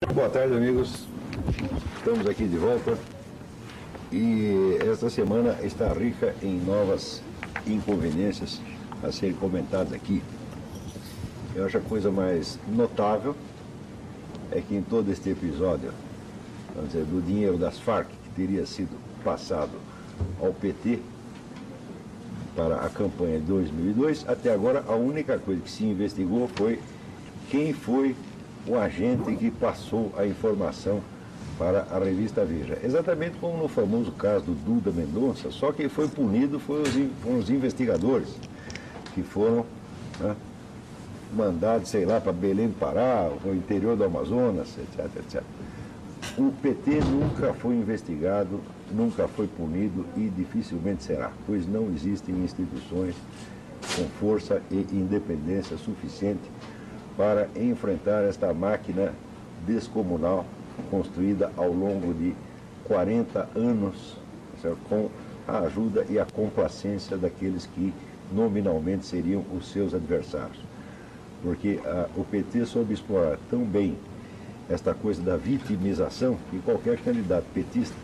Boa tarde, amigos. Estamos aqui de volta e esta semana está rica em novas inconveniências a serem comentadas aqui. Eu acho a coisa mais notável é que em todo este episódio, vamos dizer, do dinheiro das Farc, que teria sido passado ao PT para a campanha de 2002, até agora a única coisa que se investigou foi quem foi o agente que passou a informação para a revista Veja. Exatamente como no famoso caso do Duda Mendonça, só quem foi punido foram os investigadores, que foram mandados, sei lá, para Belém do Pará, para o interior do Amazonas, etc, etc. O PT nunca foi investigado, nunca foi punido e dificilmente será, pois não existem instituições com força e independência suficiente para enfrentar esta máquina descomunal construída ao longo de 40 anos, certo? Com a ajuda e a complacência daqueles que nominalmente seriam os seus adversários. Porque o PT soube explorar tão bem esta coisa da vitimização que qualquer candidato petista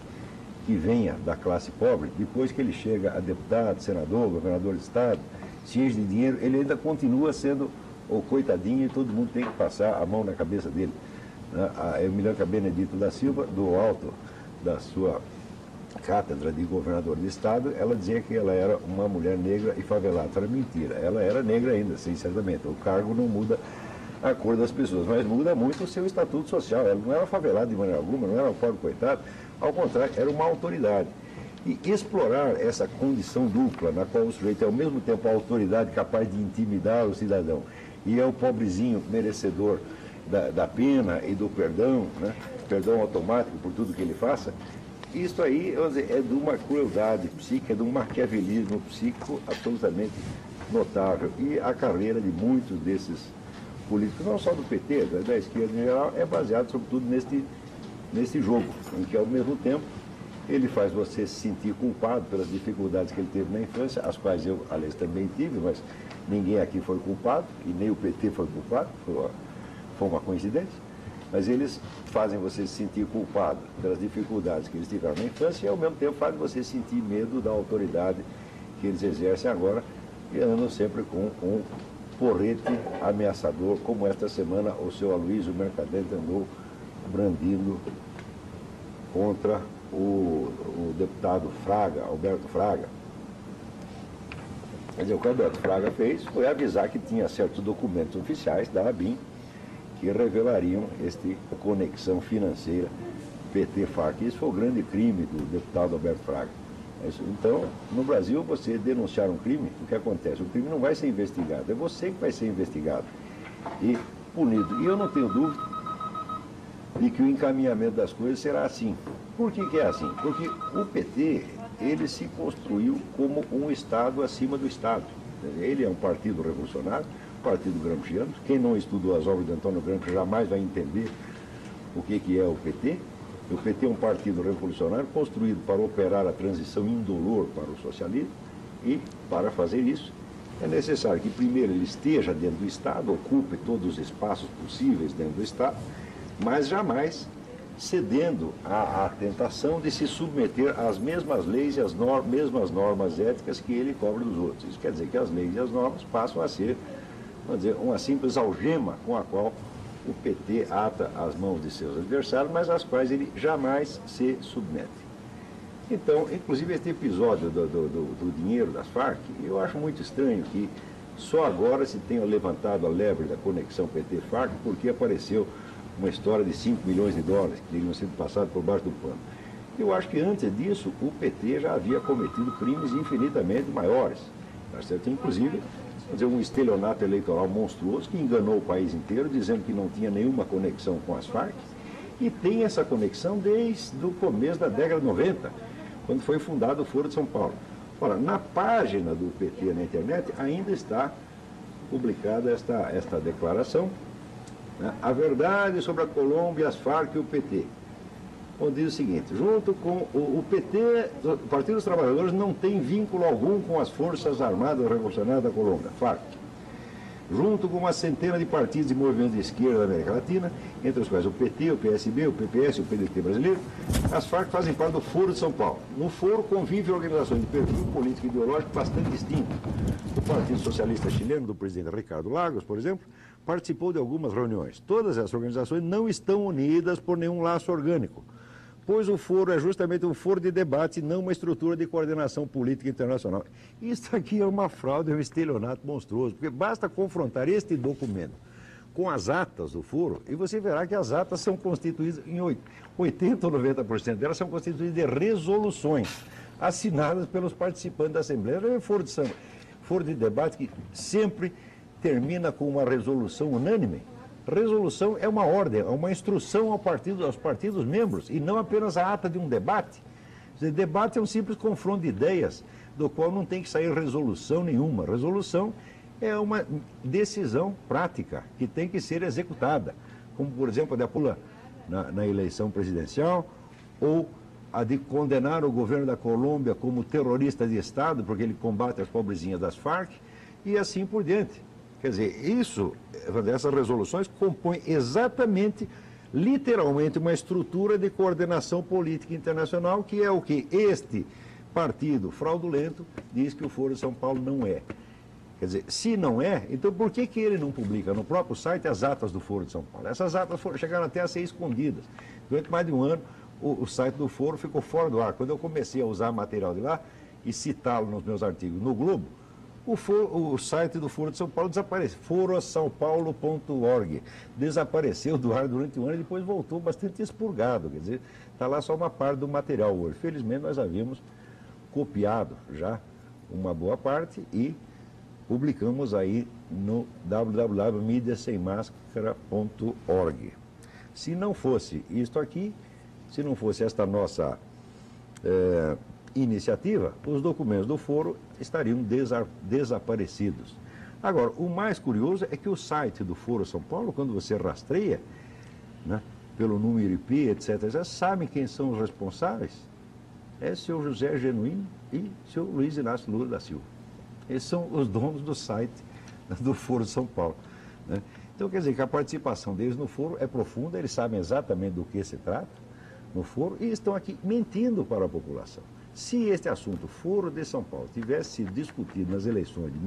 que venha da classe pobre, depois que ele chega a deputado, senador, governador de estado, cheio de dinheiro, ele ainda continua sendo o coitadinho e todo mundo tem que passar a mão na cabeça dele. A Emiliana Benedito da Silva, do alto da sua cátedra de governador de estado, ela dizia que ela era uma mulher negra e favelada. Era mentira, ela era negra ainda, sinceramente. O cargo não muda a cor das pessoas, mas muda muito o seu estatuto social. Ela não era favelada de maneira alguma, não era um pobre coitado, ao contrário, era uma autoridade. E explorar essa condição dupla, na qual o sujeito é ao mesmo tempo a autoridade capaz de intimidar o cidadão e é o pobrezinho merecedor da pena e do perdão, né? Perdão automático por tudo que ele faça, isso aí é de uma crueldade psíquica, é de um maquiavelismo psíquico absolutamente notável. E a carreira de muitos desses políticos, não só do PT, da esquerda em geral, é baseada sobretudo nesse jogo, em que ao mesmo tempo ele faz você se sentir culpado pelas dificuldades que ele teve na infância, as quais eu, aliás, também tive, mas ninguém aqui foi culpado, e nem o PT foi culpado, foi uma coincidência, mas eles fazem você se sentir culpado pelas dificuldades que eles tiveram na infância e ao mesmo tempo fazem você sentir medo da autoridade que eles exercem agora, e andam sempre com um porrete ameaçador, como esta semana o seu Aloysio Mercadante andou brandindo contra o deputado Fraga, Alberto Fraga. Quer dizer, o que o Alberto Fraga fez foi avisar que tinha certos documentos oficiais da ABIN que revelariam esta conexão financeira PT-FARC. Isso foi o grande crime do deputado Alberto Fraga. Então, no Brasil, você denunciar um crime, o que acontece? O crime não vai ser investigado, é você que vai ser investigado e punido. E eu não tenho dúvida de que o encaminhamento das coisas será assim. Por que é assim? Porque o PT, ele se construiu como um Estado acima do Estado. Ele é um partido revolucionário, partido gramsciano. Quem não estudou as obras de Antônio Gramsci jamais vai entender o que é o PT. O PT é um partido revolucionário construído para operar a transição indolor para o socialismo, e para fazer isso é necessário que primeiro ele esteja dentro do Estado, ocupe todos os espaços possíveis dentro do Estado, mas jamais cedendo à tentação de se submeter às mesmas leis e às mesmas normas éticas que ele cobra dos outros. Isso quer dizer que as leis e as normas passam a ser, vamos dizer, uma simples algema com a qual o PT ata as mãos de seus adversários, mas às quais ele jamais se submete. Então, inclusive este episódio do dinheiro das Farc, eu acho muito estranho que só agora se tenha levantado a lebre da conexão PT-FARC, porque apareceu uma história de 5 milhões de dólares que teriam sido passados por baixo do pano. Eu acho que antes disso o PT já havia cometido crimes infinitamente maiores, tá certo? Inclusive, vamos dizer, um estelionato eleitoral monstruoso que enganou o país inteiro, dizendo que não tinha nenhuma conexão com as Farc, e tem essa conexão desde o começo da década de 90, quando foi fundado o Foro de São Paulo. Ora, na página do PT na internet ainda está publicada esta declaração, a verdade sobre a Colômbia, as Farc e o PT. Onde diz o seguinte: junto com o PT, o Partido dos Trabalhadores não tem vínculo algum com as Forças Armadas Revolucionárias da Colômbia, FARC. junto com uma centena de partidos e movimentos de esquerda da América Latina, entre os quais o PT, o PSB, o PPS e o PDT brasileiro, as Farc fazem parte do Foro de São Paulo. No Foro convivem organizações de perfil político e ideológico bastante distinto. O Partido Socialista Chileno, do presidente Ricardo Lagos, por exemplo, participou de algumas reuniões. Todas essas organizações não estão unidas por nenhum laço orgânico, pois o foro é justamente um foro de debate e não uma estrutura de coordenação política internacional. Isso aqui é uma fraude, é um estelionato monstruoso, porque basta confrontar este documento com as atas do foro e você verá que as atas são constituídas, em 80% ou 90% delas são constituídas de resoluções assinadas pelos participantes da Assembleia. É um foro de debate que sempre termina com uma resolução unânime. Resolução é uma ordem, é uma instrução aos partidos membros e não apenas a ata de um debate. Debate é um simples confronto de ideias, do qual não tem que sair resolução nenhuma. Resolução é uma decisão prática que tem que ser executada, como, por exemplo, a de Pula na eleição presidencial, ou a de condenar o governo da Colômbia como terrorista de Estado, porque ele combate as pobrezinhas das Farc, e assim por diante. Quer dizer, essas resoluções compõem exatamente, literalmente, uma estrutura de coordenação política internacional, que é o que este partido fraudulento diz que o Foro de São Paulo não é. Quer dizer, se não é, então por que ele não publica no próprio site as atas do Foro de São Paulo? Essas atas chegaram até a ser escondidas. Durante mais de um ano, o site do Foro ficou fora do ar. Quando eu comecei a usar material de lá e citá-lo nos meus artigos no Globo, o site do Foro de São Paulo desapareceu, forosaopaulo.org, desapareceu do ar durante um ano e depois voltou bastante expurgado, quer dizer, está lá só uma parte do material hoje. Felizmente nós havíamos copiado já uma boa parte e publicamos aí no www.mídiasemmascara.org. Se não fosse isto aqui, se não fosse esta nossa iniciativa, os documentos do foro estariam desaparecidos. Agora, o mais curioso é que o site do Foro São Paulo, quando você rastreia, né, pelo número IP, etc., já sabem quem são os responsáveis. É seu José Genuíno e seu Luiz Inácio Lula da Silva. Esses são os donos do site do Foro São Paulo, né? Então, quer dizer que a participação deles no foro é profunda, eles sabem exatamente do que se trata no foro e estão aqui mentindo para a população. Se este assunto, Foro de São Paulo, tivesse sido discutido nas eleições de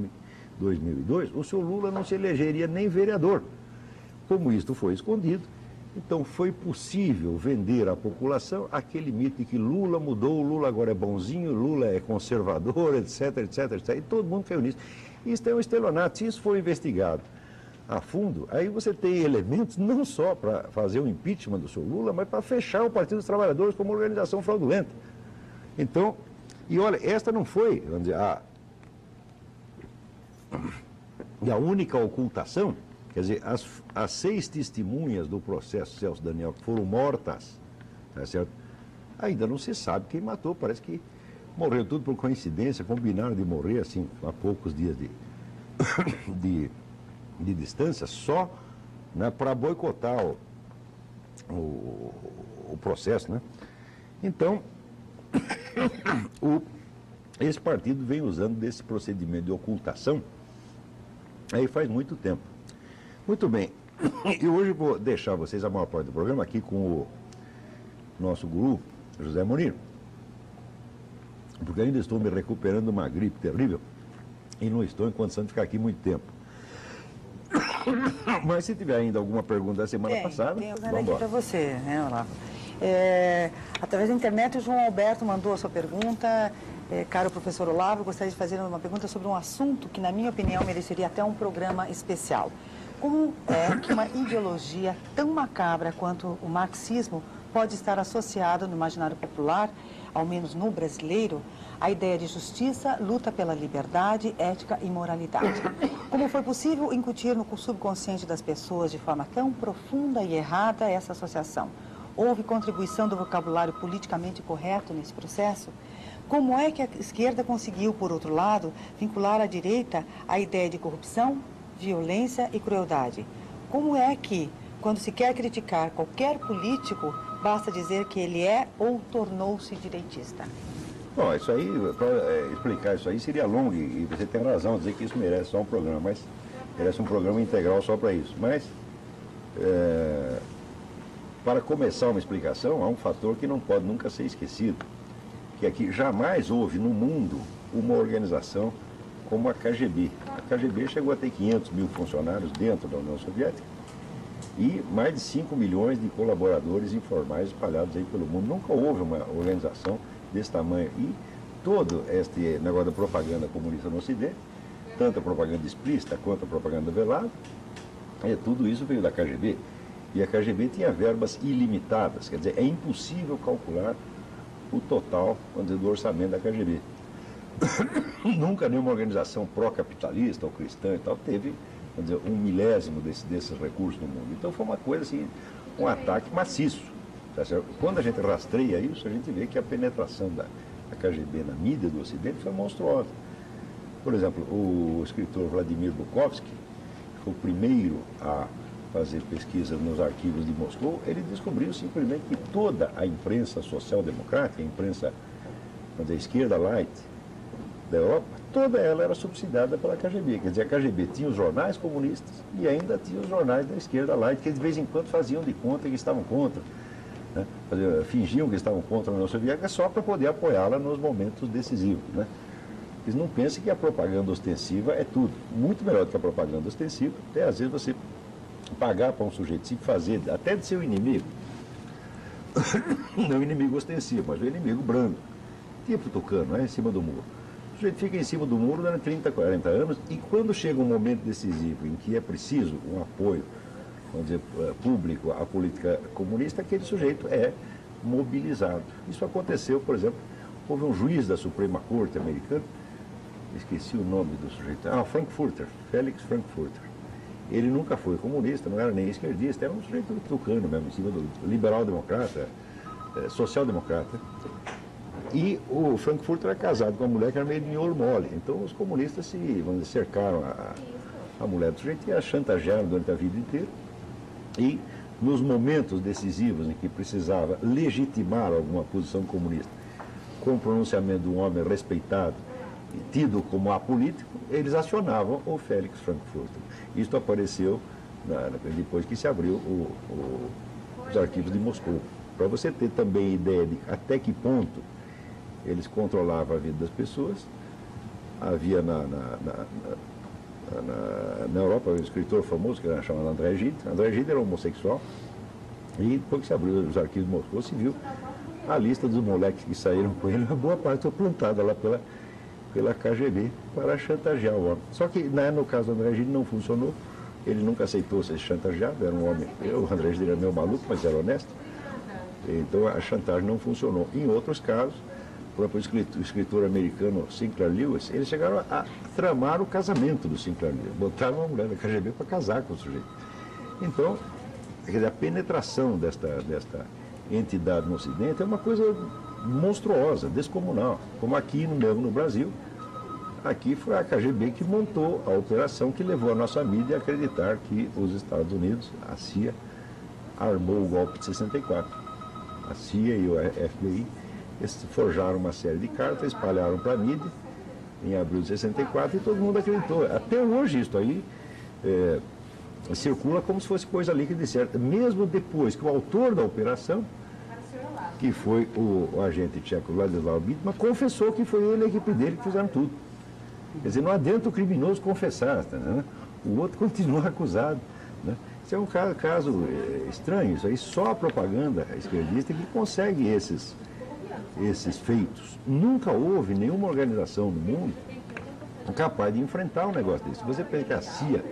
2002, o senhor Lula não se elegeria nem vereador. Como isto foi escondido, então foi possível vender à população aquele mito de que Lula mudou, Lula agora é bonzinho, Lula é conservador, etc, etc, etc. E todo mundo caiu nisso. Isso é um estelionato. Se isso for investigado a fundo, aí você tem elementos não só para fazer o impeachment do senhor Lula, mas para fechar o Partido dos Trabalhadores como organização fraudulenta. Então, e olha, esta não foi, vamos dizer, a única ocultação, quer dizer, as 6 testemunhas do processo Celso Daniel que foram mortas, tá certo? Ainda não se sabe quem matou, parece que morreu tudo por coincidência, combinaram de morrer assim, há poucos dias de distância, só, né, para boicotar o processo, né? Então, esse partido vem usando desse procedimento de ocultação aí faz muito tempo. Muito bem, e hoje vou deixar vocês a maior parte do programa aqui com o nosso guru, José Munir, porque ainda estou me recuperando de uma gripe terrível e não estou em condição de ficar aqui muito tempo. Mas se tiver ainda alguma pergunta da semana passada, vamos aqui para você, né, Olavo? Através da internet, o João Alberto mandou a sua pergunta. Caro professor Olavo, eu gostaria de fazer uma pergunta sobre um assunto que, na minha opinião, mereceria até um programa especial. Como é que uma ideologia tão macabra quanto o marxismo pode estar associada no imaginário popular, ao menos no brasileiro, à ideia de justiça, luta pela liberdade, ética e moralidade? Como foi possível incutir no subconsciente das pessoas de forma tão profunda e errada essa associação? Houve contribuição do vocabulário politicamente correto nesse processo? Como é que a esquerda conseguiu, por outro lado, vincular à direita a ideia de corrupção, violência e crueldade? Como é que, quando se quer criticar qualquer político, basta dizer que ele é ou tornou-se direitista? Bom, isso aí, para explicar isso aí seria longo e você tem razão dizer que isso merece só um programa, mas merece um programa integral só para isso. Mas, para começar uma explicação, há um fator que não pode nunca ser esquecido, que é que jamais houve no mundo uma organização como a KGB. A KGB chegou a ter 500 mil funcionários dentro da União Soviética e mais de 5 milhões de colaboradores informais espalhados aí pelo mundo. Nunca houve uma organização desse tamanho. E todo este negócio da propaganda comunista no Ocidente, tanto a propaganda explícita quanto a propaganda velada, tudo isso veio da KGB. E a KGB tinha verbas ilimitadas, quer dizer, é impossível calcular o total, vamos dizer, do orçamento da KGB. Nunca nenhuma organização pró-capitalista ou cristã e tal teve, vamos dizer, 1/1000 desses recursos no mundo. Então foi uma coisa assim, um ataque maciço. Tá certo? Quando a gente rastreia isso, a gente vê que a penetração da KGB na mídia do Ocidente foi monstruosa. Por exemplo, o escritor Vladimir Bukovsky, que foi o primeiro a fazer pesquisa nos arquivos de Moscou, ele descobriu simplesmente que toda a imprensa social-democrática, a imprensa, vamos dizer, esquerda light da Europa, toda ela era subsidiada pela KGB. Quer dizer, a KGB tinha os jornais comunistas e ainda tinha os jornais da esquerda light, que de vez em quando faziam de conta que estavam contra, né? Fingiam que estavam contra a União Soviética só para poder apoiá-la nos momentos decisivos, né? Eles não pensam que a propaganda ostensiva é tudo. Muito melhor do que a propaganda ostensiva, até às vezes você pagar para um sujeito se fazer, até de seu inimigo, não o inimigo ostensivo, mas o inimigo brando, tipo tucano, né, em cima do muro. O sujeito fica em cima do muro durante 30, 40 anos e quando chega um momento decisivo em que é preciso um apoio, vamos dizer, público à política comunista, aquele sujeito é mobilizado. Isso aconteceu, por exemplo, houve um juiz da Suprema Corte americana, esqueci o nome do sujeito, Frankfurter, Felix Frankfurter. Ele nunca foi comunista, não era nem esquerdista, era um sujeito tucano mesmo, em cima do liberal-democrata, social-democrata. E o Frankfurter era casado com uma mulher que era meio de miolo mole. Então os comunistas vamos dizer, cercaram a mulher do sujeito e a chantagearam durante a vida inteira. E nos momentos decisivos em que precisava legitimar alguma posição comunista, com o pronunciamento de um homem respeitado, tido como apolítico, eles acionavam o Felix Frankfurter. Isto apareceu depois que se abriu os arquivos de Moscou. Para você ter também ideia de até que ponto eles controlavam a vida das pessoas, havia na Europa um escritor famoso que era chamado André Gide. André Gide era homossexual e depois que se abriu os arquivos de Moscou, se viu a lista dos moleques que saíram com ele, uma boa parte foi plantada lá pela KGB para chantagear o homem. Só que no caso do André Gide não funcionou, ele nunca aceitou ser chantageado, era um homem, o André Gide era meio maluco, mas era honesto, então a chantagem não funcionou. Em outros casos, o próprio escritor americano Sinclair Lewis, eles chegaram a tramar o casamento do Sinclair Lewis, botaram uma mulher da KGB para casar com o sujeito. Então, quer dizer, a penetração desta entidade no Ocidente é uma coisa monstruosa, descomunal, como aqui mesmo no Brasil. Aqui foi a KGB que montou a operação que levou a nossa mídia a acreditar que os Estados Unidos, a CIA, armou o golpe de 64. A CIA e o FBI forjaram uma série de cartas, espalharam para a mídia em abril de 64 e todo mundo acreditou. Até hoje isso aí circula como se fosse coisa líquida e certa. Mesmo depois que o autor da operação, que foi o agente tcheco Vladislav Bitman, confessou que foi ele e a equipe dele que fizeram tudo. Quer dizer, não adianta o criminoso confessar, né? O outro continua acusado. Né? Isso é um caso estranho, isso aí só a propaganda esquerdista que consegue esses feitos. Nunca houve nenhuma organização no mundo capaz de enfrentar um negócio desse. Você pensa que a CIA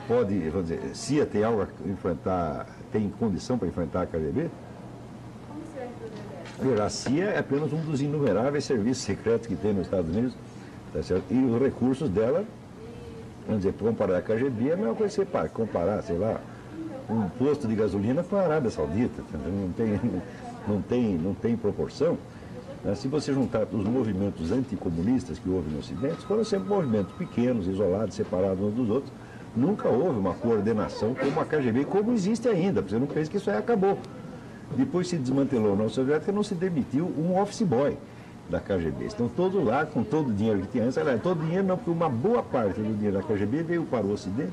pode, vamos dizer, CIA tem algo a enfrentar, tem condição para enfrentar a KGB? A CIA é apenas um dos inumeráveis serviços secretos que tem nos Estados Unidos, tá certo? E os recursos dela, vamos dizer, comparar a KGB é a mesma coisa que você comparar, sei lá, um posto de gasolina com a Arábia Saudita, não tem proporção. Né? Se você juntar os movimentos anticomunistas que houve no Ocidente, foram sempre movimentos pequenos, isolados, separados uns dos outros. Nunca houve uma coordenação como a KGB, como existe ainda. Você não pensa que isso aí acabou. Depois se desmantelou a União Soviética, não se demitiu um office boy. da KGB. Estão todos lá com todo o dinheiro que tinha antes. Todo o dinheiro não, porque uma boa parte do dinheiro da KGB veio para o Ocidente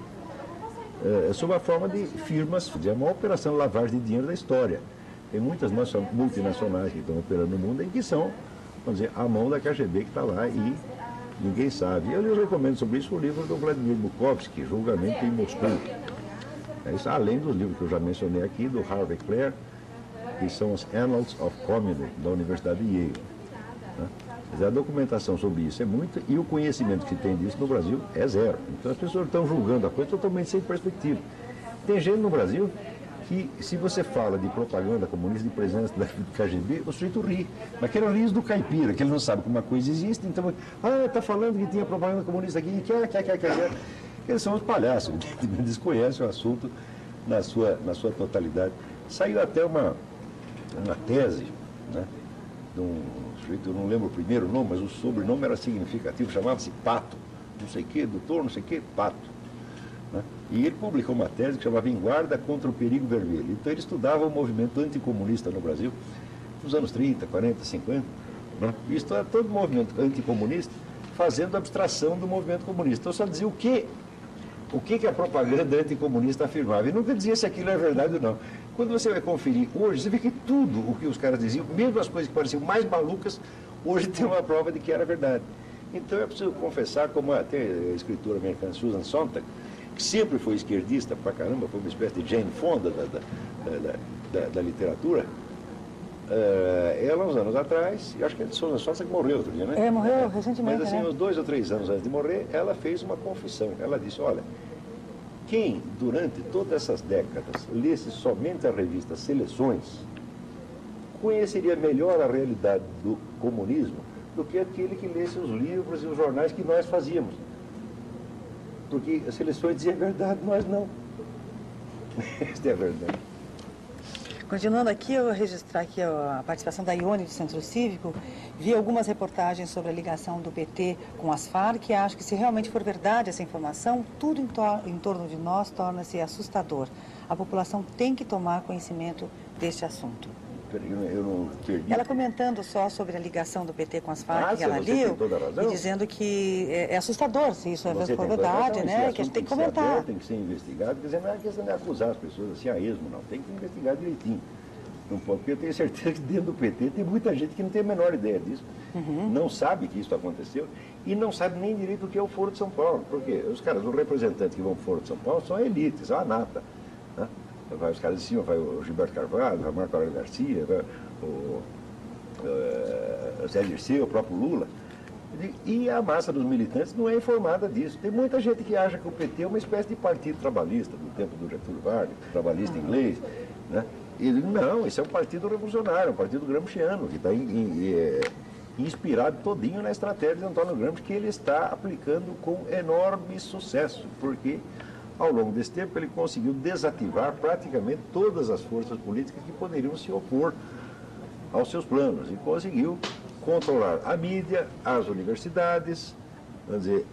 sob a forma de firmas, de uma operação de lavagem de dinheiro da história. Tem muitas multinacionais que estão operando no mundo e que são, vamos dizer, a mão da KGB que está lá e ninguém sabe. Eu lhes recomendo sobre isso o livro do Vladimir Bukovsky, Julgamento em Moscou. Isso, além dos livros que eu já mencionei aqui, do Harvey Clare, que são os Annals of Communism, da Universidade de Yale. Né? A documentação sobre isso é muita e o conhecimento que tem disso no Brasil é zero. Então as pessoas estão julgando a coisa totalmente sem perspectiva. Tem gente no Brasil que, se você fala de propaganda comunista, de presença da KGB, o sujeito ri. Mas aquele riso do caipira, que ele não sabe como uma coisa existe, então, está falando que tinha propaganda comunista aqui, quer. Eles são os palhaços, que desconhecem o assunto na sua totalidade. Saiu até uma tese, né, de um sujeito, eu não lembro o primeiro nome, mas o sobrenome era significativo, chamava-se Pato, não sei o que, doutor, não sei o que, Pato. Né? E ele publicou uma tese que chamava Em Guarda contra o Perigo Vermelho. Então ele estudava o movimento anticomunista no Brasil, nos anos 30, 40, 50. Né? E estudava todo o movimento anticomunista, fazendo abstração do movimento comunista. Então só dizia o que a propaganda anticomunista afirmava. E nunca dizia se aquilo é verdade ou não. Quando você vai conferir hoje, você vê que tudo o que os caras diziam, mesmo as coisas que pareciam mais malucas, hoje tem uma prova de que era verdade. Então eu preciso confessar, como até a escritora americana Susan Sontag, que sempre foi esquerdista pra caramba, foi uma espécie de Jane Fonda da literatura, ela, uns anos atrás, acho que a Susan Sontag morreu outro dia, né? Morreu recentemente. Mas assim, né? uns 2 ou 3 anos antes de morrer, ela fez uma confissão. Ela disse, olha, quem, durante todas essas décadas, lesse somente a revista Seleções, conheceria melhor a realidade do comunismo do que aquele que lesse os livros e os jornais que nós fazíamos. Porque as Seleções diziam a verdade, nós não. Isso é a verdade. Continuando aqui, eu vou registrar aqui a participação da Ione do Centro Cívico. Vi algumas reportagens sobre a ligação do PT com as Farc e acho que, se realmente for verdade essa informação, tudo em torno de nós torna-se assustador. A população tem que tomar conhecimento deste assunto. Eu não perdi. Ela comentando só sobre a ligação do PT com as Farc, que ela liu, e dizendo que é assustador se isso for verdade, né? Que a gente tem que comentar. Tem que ser investigado, quer dizer, não é questão de acusar as pessoas assim a esmo, não. Tem que investigar direitinho. Não pode, porque eu tenho certeza que dentro do PT tem muita gente que não tem a menor ideia disso, não sabe que isso aconteceu e não sabe nem direito o que é o Foro de São Paulo. Porque os caras, os representantes que vão para o Foro de São Paulo são a elite, são a nata. Né? Vai os caras de cima, vai o Gilberto Carvalho, vai o Marco Aurélio Garcia, vai o Zé Dirceu, o próprio Lula. E a massa dos militantes não é informada disso. Tem muita gente que acha que o PT é uma espécie de partido trabalhista, do tempo do Getúlio Vargas, trabalhista inglês. Né? E não, esse é um partido revolucionário, um partido gramsciano, que está inspirado todinho na estratégia de Antônio Gramsci, que ele está aplicando com enorme sucesso, porque ao longo desse tempo ele conseguiu desativar praticamente todas as forças políticas que poderiam se opor aos seus planos e conseguiu controlar a mídia, as universidades, vamos dizer,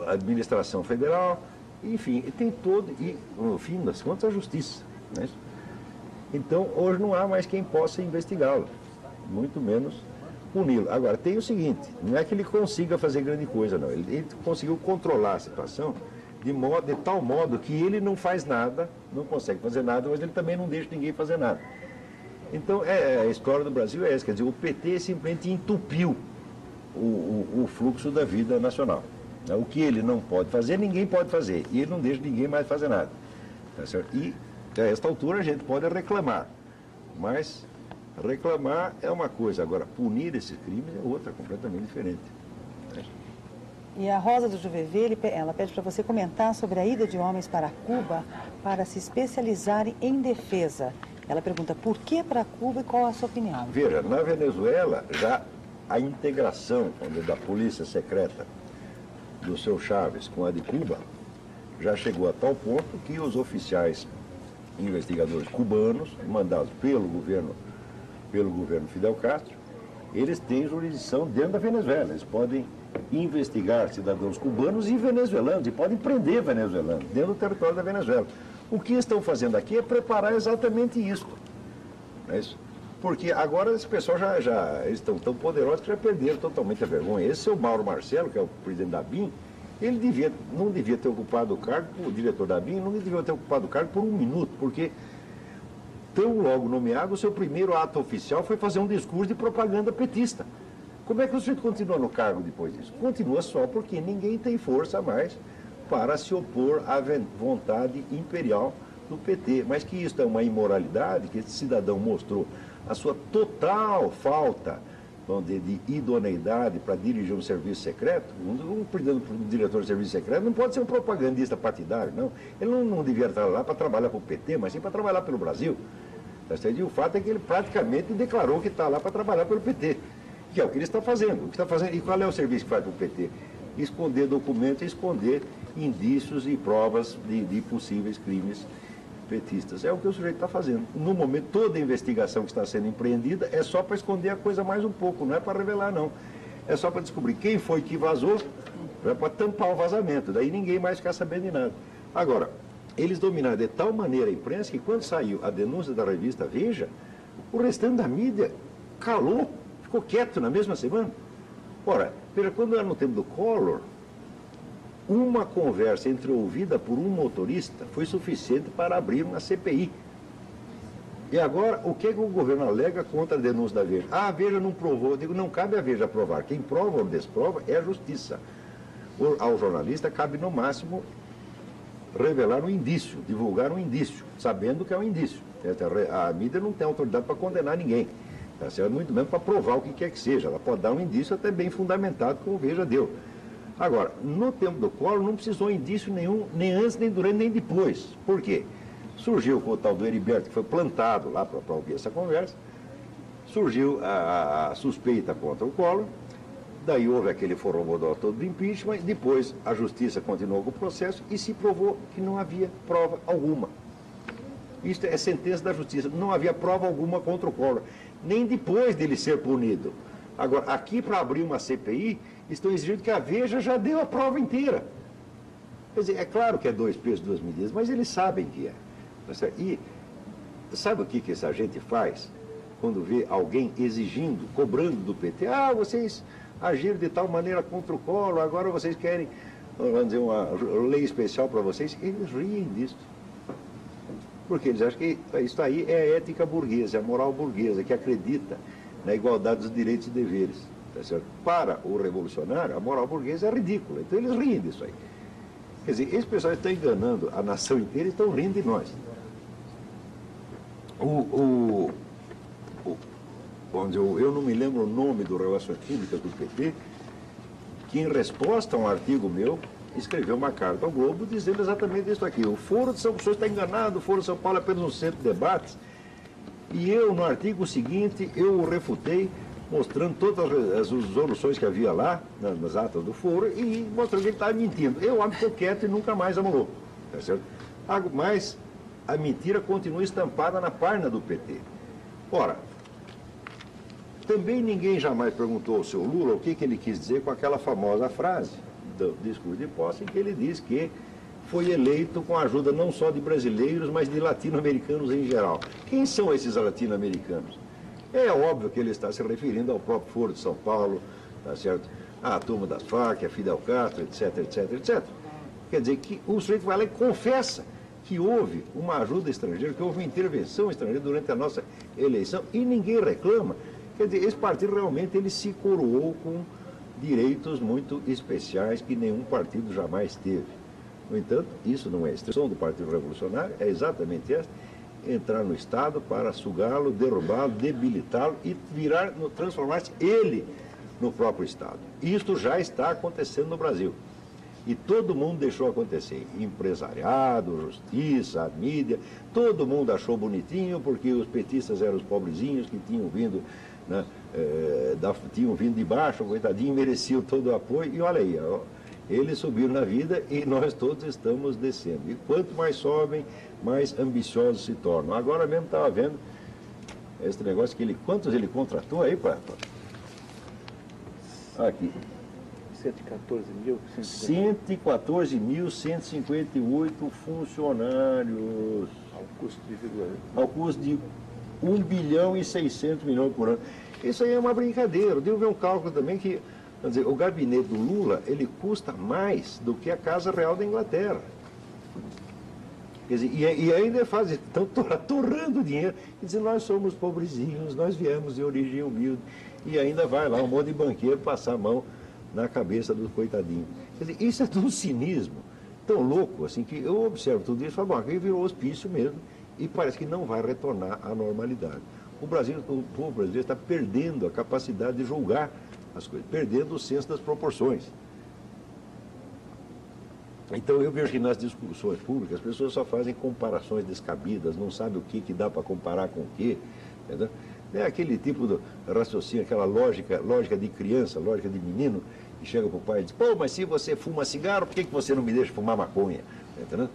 a administração federal, enfim, tem todo, e no fim das contas a justiça. Né? Então hoje não há mais quem possa investigá-lo, muito menos puni-lo. Agora, tem o seguinte, não é que ele consiga fazer grande coisa, não. Ele conseguiu controlar a situação de tal modo que ele não faz nada, não consegue fazer nada, mas ele também não deixa ninguém fazer nada. Então, a história do Brasil é essa, quer dizer, o PT simplesmente entupiu o fluxo da vida nacional. O que ele não pode fazer, ninguém pode fazer, e ele não deixa ninguém mais fazer nada. Tá certo? E, a esta altura, a gente pode reclamar, mas reclamar é uma coisa, agora punir esses crimes é outra, completamente diferente. E a Rosa do Juvevê, ela pede para você comentar sobre a ida de homens para Cuba para se especializarem em defesa. Ela pergunta por que para Cuba e qual a sua opinião? Veja, na Venezuela, já a integração da polícia secreta do seu Chávez com a de Cuba já chegou a tal ponto que os oficiais investigadores cubanos, mandados pelo governo Fidel Castro, eles têm jurisdição dentro da Venezuela. Eles podem investigar cidadãos cubanos e venezuelanos, e podem prender venezuelanos dentro do território da Venezuela. O que estão fazendo aqui é preparar exatamente isso. Não é isso? Porque agora esse pessoal eles estão tão poderosos que já perderam totalmente a vergonha. Esse seu Mauro Marcelo, que é o presidente da BIM, ele não devia ter ocupado o cargo, o diretor da BIM não devia ter ocupado o cargo por um minuto, porque tão logo nomeado, o seu primeiro ato oficial foi fazer um discurso de propaganda petista. Como é que o sujeito continua no cargo depois disso? Continua só porque ninguém tem força mais para se opor à vontade imperial do PT. Mas que isso é uma imoralidade, que esse cidadão mostrou a sua total falta, vamos dizer, de idoneidade para dirigir um serviço secreto. Um diretor de serviço secreto não pode ser um propagandista partidário, não. Ele não devia estar lá para trabalhar para o PT, mas sim para trabalhar pelo Brasil. E o fato é que ele praticamente declarou que está lá para trabalhar pelo PT, que é o que ele está fazendo. E qual é o serviço que faz para o PT? Esconder documentos, esconder indícios e provas de possíveis crimes petistas. É o que o sujeito está fazendo. No momento, toda a investigação que está sendo empreendida é só para esconder a coisa mais um pouco, não é para revelar, não. É só para descobrir quem foi que vazou, é para tampar o vazamento. Daí ninguém mais quer saber de nada. Agora, eles dominaram de tal maneira a imprensa que quando saiu a denúncia da revista Veja, o restante da mídia calou, ficou quieto na mesma semana. Ora, quando era no tempo do Collor, uma conversa entreouvida por um motorista foi suficiente para abrir uma CPI. E agora, o que o governo alega contra a denúncia da Veja? Ah, a Veja não provou. Eu digo, não cabe a Veja provar. Quem prova ou desprova é a justiça. Ao jornalista cabe, no máximo, revelar um indício, divulgar um indício, sabendo que é um indício. A mídia não tem autoridade para condenar ninguém. Tá certo? Muito menos para provar o que quer que seja. Ela pode dar um indício até bem fundamentado, como o Veja deu. Agora, no tempo do Collor não precisou indício nenhum, nem antes, nem durante, nem depois. Por quê? Surgiu com o tal do Heriberto, que foi plantado lá para ouvir essa conversa, surgiu a suspeita contra o Collor, daí houve aquele forrobodó todo do impeachment, depois a justiça continuou com o processo e se provou que não havia prova alguma. Isto é sentença da justiça, não havia prova alguma contra o Collor, nem depois dele ser punido. Agora, aqui para abrir uma CPI, estão exigindo que a Veja já deu a prova inteira. Quer dizer, é claro que é 2 pesos, 2 medidas, mas eles sabem que é. E sabe o que essa gente faz quando vê alguém exigindo, cobrando do PT? Ah, vocês agiram de tal maneira contra o Collor, agora vocês querem, vamos dizer, uma lei especial para vocês. Eles riem disso. Porque eles acham que isso aí é a ética burguesa, é a moral burguesa, que acredita na igualdade dos direitos e deveres. Tá certo? Para o revolucionário, a moral burguesa é ridícula. Então eles riem disso aí. Quer dizer, esse pessoal está enganando a nação inteira e estão rindo de nós. Eu não me lembro o nome do Relações Públicas do PT, que em resposta a um artigo meu, escreveu uma carta ao Globo dizendo exatamente isso aqui. O Foro de São Paulo está enganado, o Foro de São Paulo é apenas um centro de debates. E eu, no artigo seguinte, eu o refutei, mostrando todas as resoluções que havia lá, nas atas do foro, e mostrando que ele estava mentindo. Eu ficou quieto e nunca mais amolou. Tá certo? Mas a mentira continua estampada na página do PT. Ora, também ninguém jamais perguntou ao seu Lula o que ele quis dizer com aquela famosa frase do discurso de posse, em que ele diz que foi eleito com a ajuda não só de brasileiros, mas de latino-americanos em geral. Quem são esses latino-americanos? É óbvio que ele está se referindo ao próprio Foro de São Paulo, tá certo? A turma das Farc, a Fidel Castro, etc, etc, etc. Quer dizer que o sujeito vai lá e confessa que houve uma ajuda estrangeira, que houve uma intervenção estrangeira durante a nossa eleição e ninguém reclama. Quer dizer, esse partido realmente ele se coroou com direitos muito especiais que nenhum partido jamais teve. No entanto, isso não é a extensão do Partido Revolucionário, é exatamente esta: entrar no Estado para sugá-lo, derrubá-lo, debilitá-lo e transformar-se ele no próprio Estado. Isto já está acontecendo no Brasil. E todo mundo deixou acontecer. Empresariado, justiça, a mídia, todo mundo achou bonitinho porque os petistas eram os pobrezinhos que tinham vindo, né, tinham vindo de baixo, coitadinho, mereciam todo o apoio. E olha aí, ó, eles subiram na vida e nós todos estamos descendo. E quanto mais sobem, mais ambiciosos se tornam. Agora mesmo estava vendo esse negócio que quantos ele contratou aí, para aqui. 114.158 funcionários. Ao custo de 1,8 1 bilhão e 600 milhões por ano. Isso aí é uma brincadeira. Eu devo ver um cálculo também que, quer dizer, o gabinete do Lula, ele custa mais do que a Casa Real da Inglaterra. Quer dizer, e ainda fazem, estão torrando dinheiro, e dizem, nós somos pobrezinhos, nós viemos de origem humilde, e ainda vai lá um monte de banqueiro passar a mão na cabeça do coitadinho. Quer dizer, isso é de um cinismo tão louco, assim, que eu observo tudo isso e falo, bom, aqui virou hospício mesmo, e parece que não vai retornar à normalidade. O povo brasileiro está perdendo a capacidade de julgar as coisas, perdendo o senso das proporções. Então eu vejo que nas discussões públicas as pessoas só fazem comparações descabidas, não sabem o que dá para comparar com o que. Entendeu? É aquele tipo de raciocínio, aquela lógica de criança, lógica de menino, que chega para o pai e diz, pô, mas se você fuma cigarro, por que você não me deixa fumar maconha? Entendeu?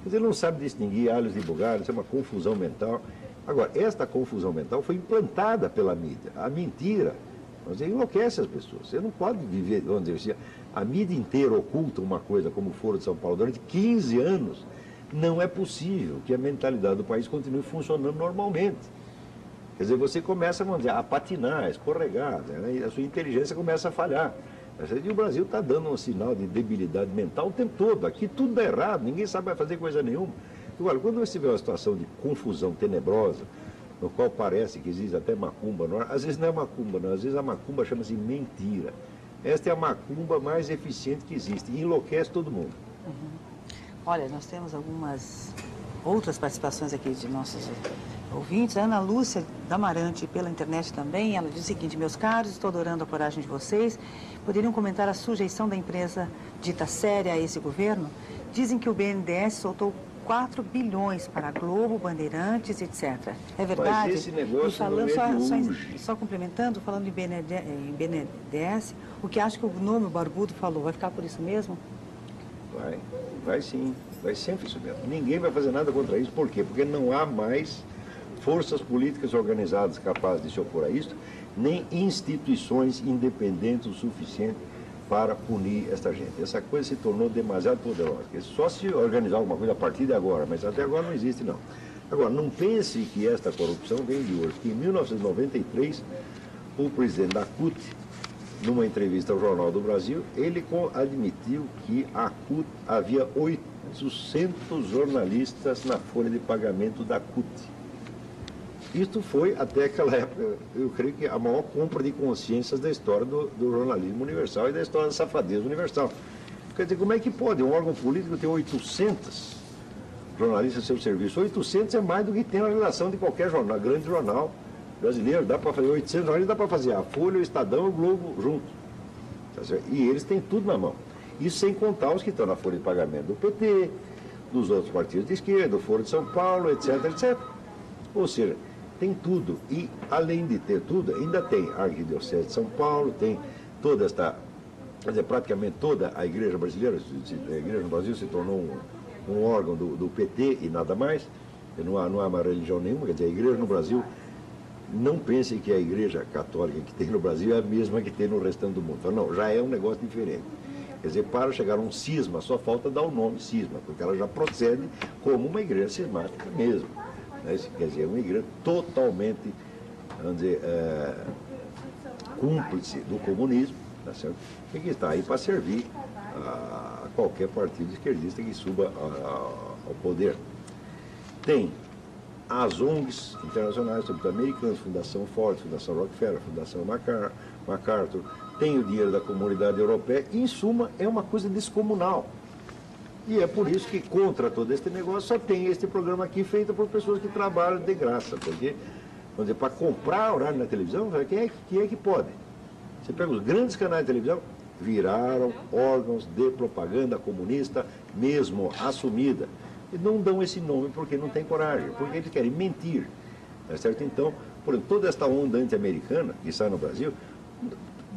Ele não sabe distinguir alhos de bugalhos, isso é uma confusão mental. Agora, esta confusão mental foi implantada pela mídia. A mentira, você enlouquece as pessoas. Você não pode viver, vamos dizer assim, a mídia inteira oculta uma coisa como o Foro de São Paulo durante 15 anos. Não é possível que a mentalidade do país continue funcionando normalmente. Quer dizer, você começa, vamos dizer, a patinar, a escorregar, né? A sua inteligência começa a falhar. E o Brasil está dando um sinal de debilidade mental o tempo todo. Aqui tudo dá errado, ninguém sabe fazer coisa nenhuma. Agora, quando você vê uma situação de confusão tenebrosa, no qual parece que existe até macumba, às vezes não é macumba, não, às vezes a macumba chama-se mentira. Esta é a macumba mais eficiente que existe e enlouquece todo mundo. Olha, nós temos algumas outras participações aqui de nossos ouvintes. A Ana Lúcia Damarante, pela internet também, ela diz o seguinte, meus caros, estou adorando a coragem de vocês. Poderiam comentar a sujeição da empresa dita séria a esse governo? Dizem que o BNDES soltou 4 bilhões para a Globo, Bandeirantes, etc. É verdade? Mas esse negócio e falando, não é de hoje. só complementando, falando em BNDES, o que acho que o nome o Barbudo falou, vai ficar por isso mesmo? Vai sim, vai sempre isso mesmo. Ninguém vai fazer nada contra isso, por quê? Porque não há mais forças políticas organizadas capazes de se opor a isso, nem instituições independentes o suficiente para punir esta gente. Essa coisa se tornou demasiado poderosa. Só se organizar alguma coisa a partir de agora, mas até agora não existe, não. Agora, não pense que esta corrupção vem de hoje, porque em 1993, o presidente da CUT, numa entrevista ao Jornal do Brasil, ele admitiu que a CUT havia 800 jornalistas na folha de pagamento da CUT. Isto foi, até aquela época, eu creio que a maior compra de consciências da história do jornalismo universal e da história da safadeza universal. Quer dizer, como é que pode um órgão político ter 800 jornalistas a seu serviço? 800 é mais do que tem na redação de qualquer jornal, grande jornal brasileiro. Dá para fazer 800 jornalistas, dá para fazer a Folha, o Estadão e o Globo junto. Tá certo? E eles têm tudo na mão. Isso sem contar os que estão na folha de pagamento do PT, dos outros partidos de esquerda, do Foro de São Paulo, etc, etc. Ou seja, tem tudo. E, além de ter tudo, ainda tem a Arquidiocese de São Paulo, tem toda esta, quer dizer, praticamente toda a igreja brasileira, a igreja no Brasil se tornou um órgão do PT e nada mais, não há uma religião nenhuma, quer dizer, a igreja no Brasil, não pensem que a igreja católica que tem no Brasil é a mesma que tem no restante do mundo. Então, não, já é um negócio diferente. Quer dizer, para chegar a um cisma, só falta dar o nome cisma, porque ela já procede como uma igreja cismática mesmo. Quer dizer, uma igreja totalmente, vamos dizer, cúmplice do comunismo, tá certo? E que está aí para servir a qualquer partido esquerdista que suba ao poder. Tem as ONGs internacionais, sobretudo americanas, Fundação Ford, Fundação Rockefeller, Fundação MacArthur, tem o dinheiro da comunidade europeia, e, em suma, é uma coisa descomunal. E é por isso que, contra todo este negócio, só tem este programa aqui feito por pessoas que trabalham de graça. Porque, vamos dizer, para comprar horário na televisão, quem é que pode? Você pega os grandes canais de televisão, viraram órgãos de propaganda comunista, mesmo assumida. E não dão esse nome porque não tem coragem, porque eles querem mentir. Tá certo? Então, por exemplo, toda esta onda anti-americana que sai no Brasil,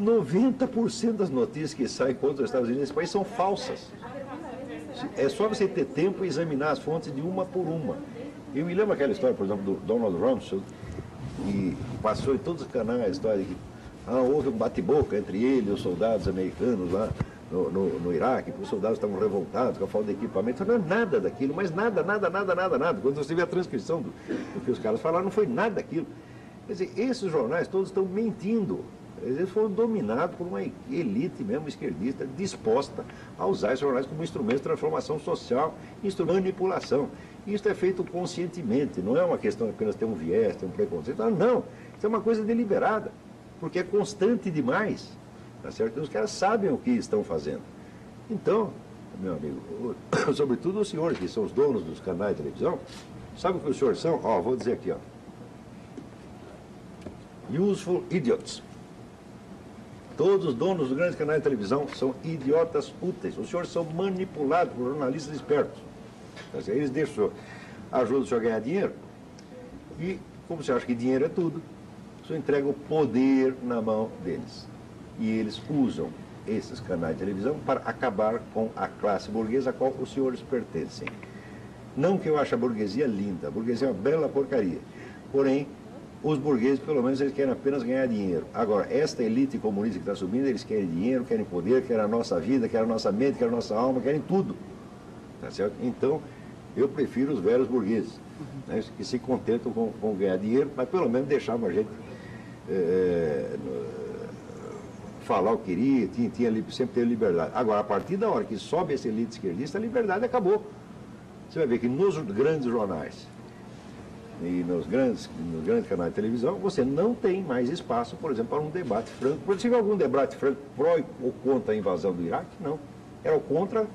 90% das notícias que saem contra os Estados Unidos nesse país são falsas. É só você ter tempo e examinar as fontes de uma por uma. Eu me lembro aquela história, por exemplo, do Donald Rumsfeld, que passou em todos os canais a história de que houve um bate-boca entre ele e os soldados americanos lá no Iraque, porque os soldados estavam revoltados com a falta de equipamento. Não é nada daquilo, mas nada. Quando você vê a transcrição do que os caras falaram, não foi nada daquilo. Quer dizer, esses jornais todos estão mentindo. Eles foram dominados por uma elite mesmo esquerdista disposta a usar esses jornais como instrumento de transformação social, instrumento de manipulação. Isso é feito conscientemente, não é uma questão apenas ter um viés, ter um preconceito. Não, isso é uma coisa deliberada, porque é constante demais. Tá certo? Os caras sabem o que estão fazendo. Então, meu amigo, sobretudo os senhores que são os donos dos canais de televisão, sabe o que os senhores são? Ó, vou dizer aqui, ó. Useful idiots. Todos os donos dos grandes canais de televisão são idiotas úteis. Os senhores são manipulados por jornalistas espertos. Eles ajudam o senhor a ganhar dinheiro. E, como você acha que dinheiro é tudo, o senhor entrega o poder na mão deles. E eles usam esses canais de televisão para acabar com a classe burguesa a qual os senhores pertencem. Não que eu ache a burguesia linda. A burguesia é uma bela porcaria. Porém, os burgueses, pelo menos, eles querem apenas ganhar dinheiro. Agora, esta elite comunista que está subindo, eles querem dinheiro, querem poder, querem a nossa vida, querem a nossa mente, querem a nossa alma, querem tudo. Tá certo? Então, eu prefiro os velhos burgueses, né, que se contentam com ganhar dinheiro, mas pelo menos deixavam a gente falar o que queria, sempre teve liberdade. Agora, a partir da hora que sobe essa elite esquerdista, a liberdade acabou. Você vai ver que nos grandes jornais e nos grandes canais de televisão, você não tem mais espaço, por exemplo, para um debate franco. Por exemplo, algum debate franco pró ou contra a invasão do Iraque? Não. Era o contra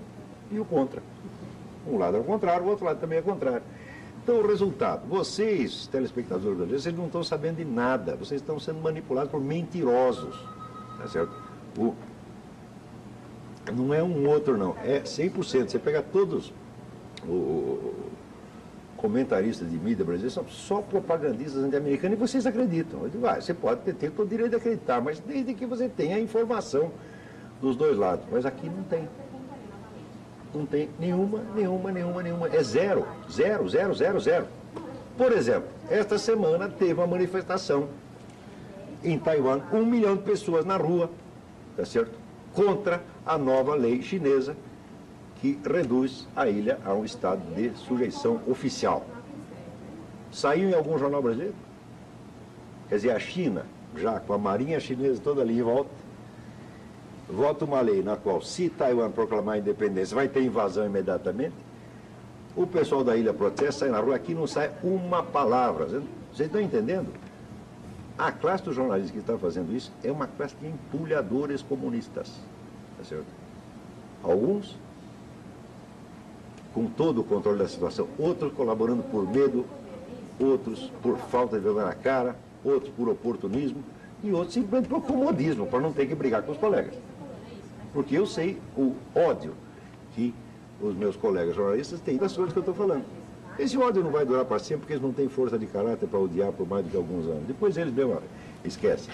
e o contra. Um lado é o contrário, o outro lado também é contrário. Então, o resultado, vocês, telespectadores brasileiros, vocês não estão sabendo de nada, vocês estão sendo manipulados por mentirosos, tá certo? Não é um outro, não, é 100%. Você pega todos os comentaristas de mídia brasileira, são só propagandistas anti-americanos e vocês acreditam. Eu digo, você pode ter todo o direito de acreditar, mas desde que você tenha a informação dos dois lados. Mas aqui não tem. Não tem nenhuma. É zero. Por exemplo, esta semana teve uma manifestação em Taiwan, 1 milhão de pessoas na rua, tá certo? Contra a nova lei chinesa que reduz a ilha a um estado de sujeição oficial. Saiu em algum jornal brasileiro? Quer dizer, a China, já com a marinha chinesa toda ali em volta, vota uma lei na qual, se Taiwan proclamar a independência, vai ter invasão imediatamente. O pessoal da ilha protesta, sai na rua, aqui não sai uma palavra. Vocês estão entendendo? A classe dos jornalistas que está fazendo isso é uma classe de empulhadores comunistas. Tá certo? Alguns com todo o controle da situação, outros colaborando por medo, outros por falta de vergonha na cara, outros por oportunismo e outros simplesmente por comodismo, para não ter que brigar com os colegas. Porque eu sei o ódio que os meus colegas jornalistas têm das coisas que eu estou falando. Esse ódio não vai durar para sempre, porque eles não têm força de caráter para odiar por mais do que alguns anos. Depois eles mesmo esquecem.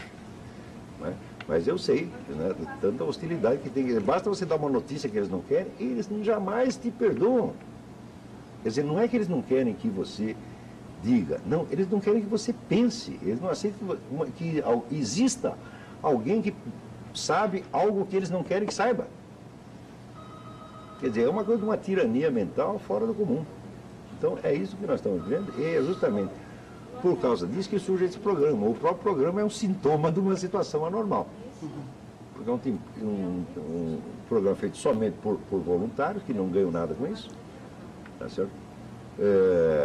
Né? Mas eu sei, né, tanta hostilidade que tem. Basta você dar uma notícia que eles não querem, e eles jamais te perdoam. Quer dizer, não é que eles não querem que você diga, não, eles não querem que você pense, eles não aceitam que exista alguém que sabe algo que eles não querem que saiba. Quer dizer, é uma coisa de uma tirania mental fora do comum. Então, é isso que nós estamos vendo, e é justamente por causa disso que surge esse programa. O próprio programa é um sintoma de uma situação anormal. Porque é um programa feito somente por voluntários, que não ganham nada com isso. Tá certo?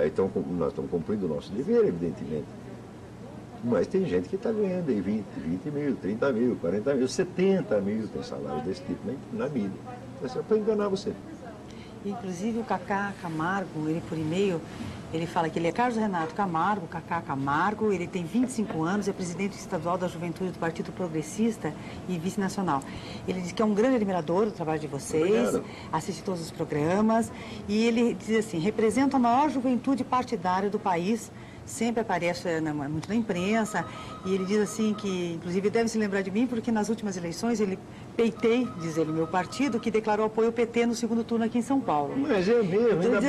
Então, nós estamos cumprindo o nosso dever, evidentemente. Mas tem gente que está ganhando aí 20 mil, 30 mil, 40 mil, 70 mil, tem salário desse tipo na mídia. Tá certo? Para enganar você. Inclusive o Cacá Camargo, ele por e-mail, ele fala que ele é Carlos Renato Camargo, Cacá Camargo, ele tem 25 anos, é presidente estadual da Juventude do Partido Progressista e vice-nacional. Ele diz que é um grande admirador do trabalho de vocês, obrigado. Assiste todos os programas, e ele diz assim, representa a maior juventude partidária do país, sempre aparece muito na imprensa, e ele diz assim que, inclusive, deve se lembrar de mim, porque nas últimas eleições ele respeitei, diz ele, meu partido, que declarou apoio ao PT no segundo turno aqui em São Paulo. Mas é mesmo, ainda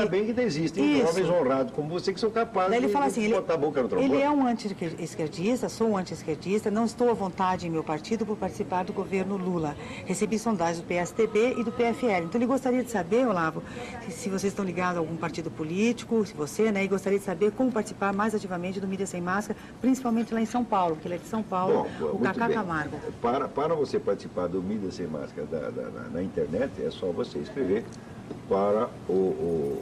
bem que existem isso. jovens honrados como você que são capazes Daí ele fala assim, de botar a boca no trombone. Ele é um anti-esquerdista, sou um anti-esquerdista, não estou à vontade em meu partido por participar do governo Lula. Recebi sondagens do PSDB e do PFL. Então ele gostaria de saber, Olavo, se vocês estão ligados a algum partido político, se você, né, e gostaria de saber como participar mais ativamente do Mídia Sem Máscara, principalmente lá em São Paulo, porque ele é de São Paulo, o Cacá Camargo. Para você participar do Mídia Sem Máscara na internet, é só você escrever para o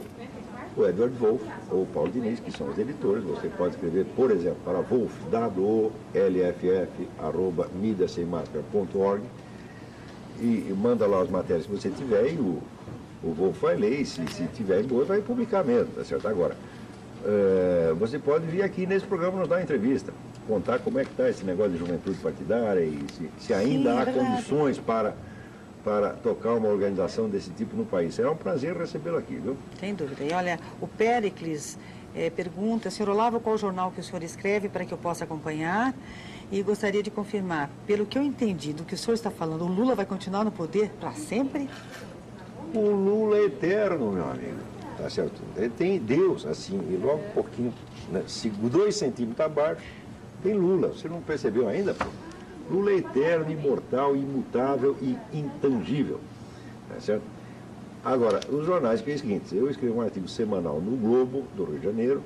Edward Wolff ou o Paulo Diniz, que são os editores. Você pode escrever, por exemplo, para Wolff, wolff@mediasemmáscara.org, e manda lá as matérias que você tiver, e o Wolff vai ler, e se tiver em boa, vai publicar mesmo, tá certo? Agora, você pode vir aqui nesse programa nos dar uma entrevista, contar como é que está esse negócio de juventude partidária e se ainda há condições para tocar uma organização desse tipo no país. Será um prazer recebê-lo aqui, viu? Sem dúvida. E olha, o Péricles pergunta, senhor Olavo, qual jornal que o senhor escreve para que eu possa acompanhar? E gostaria de confirmar, pelo que eu entendi do que o senhor está falando, o Lula vai continuar no poder para sempre? O Lula é eterno, meu amigo. Tá certo? Ele tem Deus, assim, e logo um pouquinho, né, 2 centímetros abaixo, tem Lula. Você não percebeu ainda, pô? Lula é eterno, imortal, imutável e intangível. Tá certo? Agora, os jornais que é o seguinte, eu escrevo um artigo semanal no Globo, do Rio de Janeiro,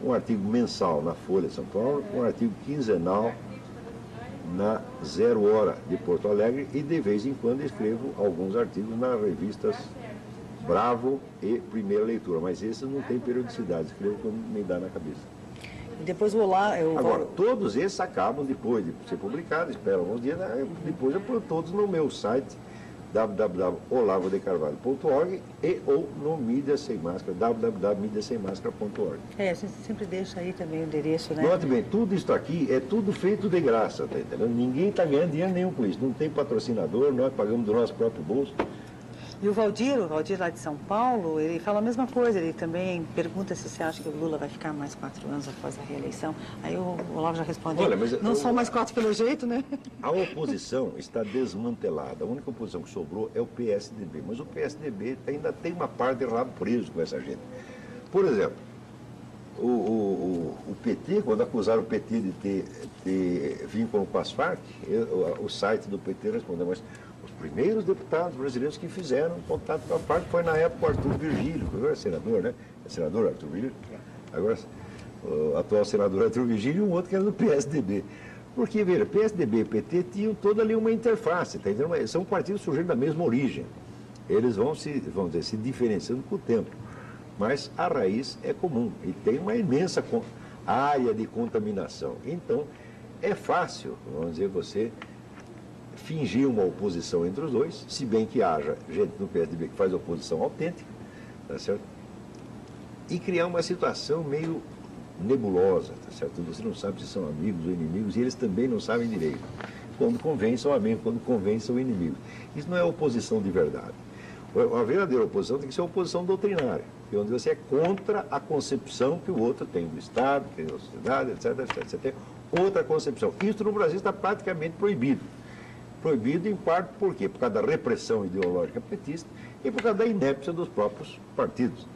um artigo mensal na Folha de São Paulo, um artigo quinzenal na 0 Hora de Porto Alegre, e de vez em quando escrevo alguns artigos nas revistas Bravo e Primeira Leitura, mas esses não têm periodicidade, escrevo quando me dá na cabeça. E depois vou lá... Agora, todos esses acabam depois de ser publicados, esperam alguns dias, depois eu ponho todos no meu site www.olavodecarvalho.org e ou no Mídia Sem Máscara, www.mediasemmascara.org. A gente sempre deixa aí também o endereço, né? Note bem, tudo isso aqui é tudo feito de graça, tá entendendo? Ninguém está ganhando dinheiro nenhum com isso, não tem patrocinador, nós pagamos do nosso próprio bolso. E o Valdir lá de São Paulo, ele fala a mesma coisa, ele também pergunta se você acha que o Lula vai ficar mais 4 anos após a reeleição. Aí o Olavo já respondeu, olha, não são mais 4 pelo jeito, né? A oposição está desmantelada, a única oposição que sobrou é o PSDB, mas o PSDB ainda tem uma parte de rabo preso com essa gente. Por exemplo, o PT, quando acusaram o PT de ter vínculo com as Farc, o site do PT respondeu, mas os primeiros deputados brasileiros que fizeram contato com a Farc foi na época o Arthur Virgílio, que agora é senador, né? É senador Arthur Virgílio? Agora, o atual senador Arthur Virgílio e um outro que era do PSDB. Porque, veja, PSDB e PT tinham toda ali uma interface, tá entendendo? São partidos surgindo da mesma origem. Eles vão se diferenciando com o tempo. Mas a raiz é comum e tem uma imensa área de contaminação. Então, é fácil, vamos dizer, você fingir uma oposição entre os dois, se bem que haja gente no PSDB que faz oposição autêntica, tá certo? E criar uma situação meio nebulosa, tá certo? Você não sabe se são amigos ou inimigos, e eles também não sabem direito. Quando convém, são amigos, quando convém, são inimigos. Isso não é oposição de verdade. A verdadeira oposição tem que ser oposição doutrinária, onde você é contra a concepção que o outro tem do Estado, que tem da sociedade, etc, etc. Você tem outra concepção. Isso no Brasil está praticamente proibido. Proibido em parte por quê? Por causa da repressão ideológica petista e por causa da inépcia dos próprios partidos.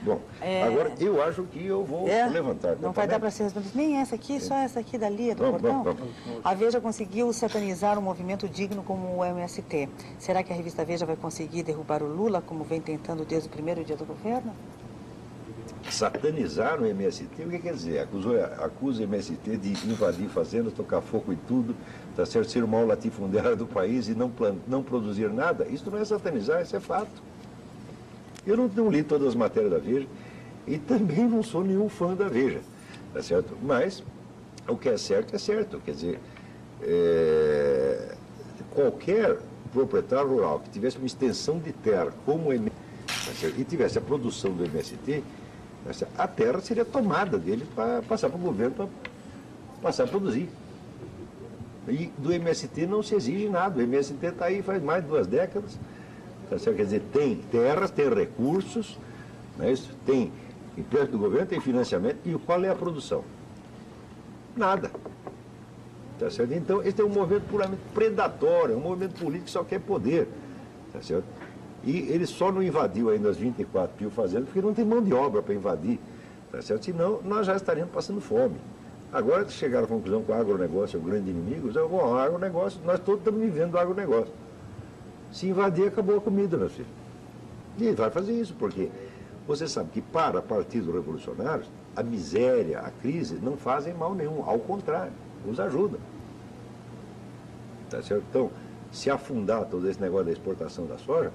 Bom, agora eu acho que eu vou levantar. Não vai dar para ser respondido nem essa aqui, só essa aqui dali, do portão. Vamos. A Veja conseguiu satanizar um movimento digno como o MST. Será que a revista Veja vai conseguir derrubar o Lula, como vem tentando desde o primeiro dia do governo? Satanizar o MST, o que quer dizer? Acusa o MST de invadir fazendas, tocar fogo em tudo, tá certo? Ser o maior latifundiário do país e não produzir nada. Isso não é satanizar, isso é fato. Eu não li todas as matérias da Veja e também não sou nenhum fã da Veja, tá certo? Mas o que é certo, quer dizer, qualquer proprietário rural que tivesse uma extensão de terra como o MST, tá certo? E tivesse a produção do MST, a terra seria tomada dele para passar para o governo, para passar a produzir. E do MST não se exige nada, o MST está aí faz mais de 2 décadas, tá certo? Quer dizer, tem terras, tem recursos, né? Tem empréstimo do governo, tem financiamento, e qual é a produção? Nada. Tá certo? Então, esse é um movimento puramente predatório, é um movimento político que só quer poder. Tá certo? E ele só não invadiu ainda as 24 mil fazendas porque não tem mão de obra para invadir. Tá certo? Senão, nós já estaríamos passando fome. Agora, chegaram à conclusão que o agronegócio é o grande inimigo, o agronegócio, nós todos estamos vivendo do agronegócio. Se invadir, acabou a comida, meu filho. E ele vai fazer isso, porque você sabe que para partidos revolucionários, a miséria, a crise, não fazem mal nenhum, ao contrário, nos ajudam. Tá certo? Então, se afundar todo esse negócio da exportação da soja,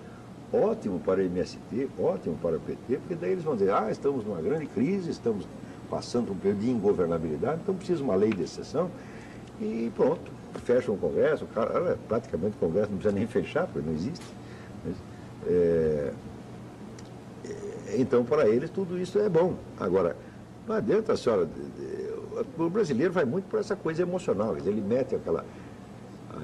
ótimo para o MST, ótimo para o PT, porque daí eles vão dizer, estamos numa grande crise, estamos passando por um período de ingovernabilidade, então precisa uma lei de exceção, e pronto, fecha um congresso, o cara, praticamente o congresso não precisa nem fechar, porque não existe. Mas, então, para eles, tudo isso é bom. Agora, não adianta a senhora, o brasileiro vai muito por essa coisa emocional, quer dizer, ele mete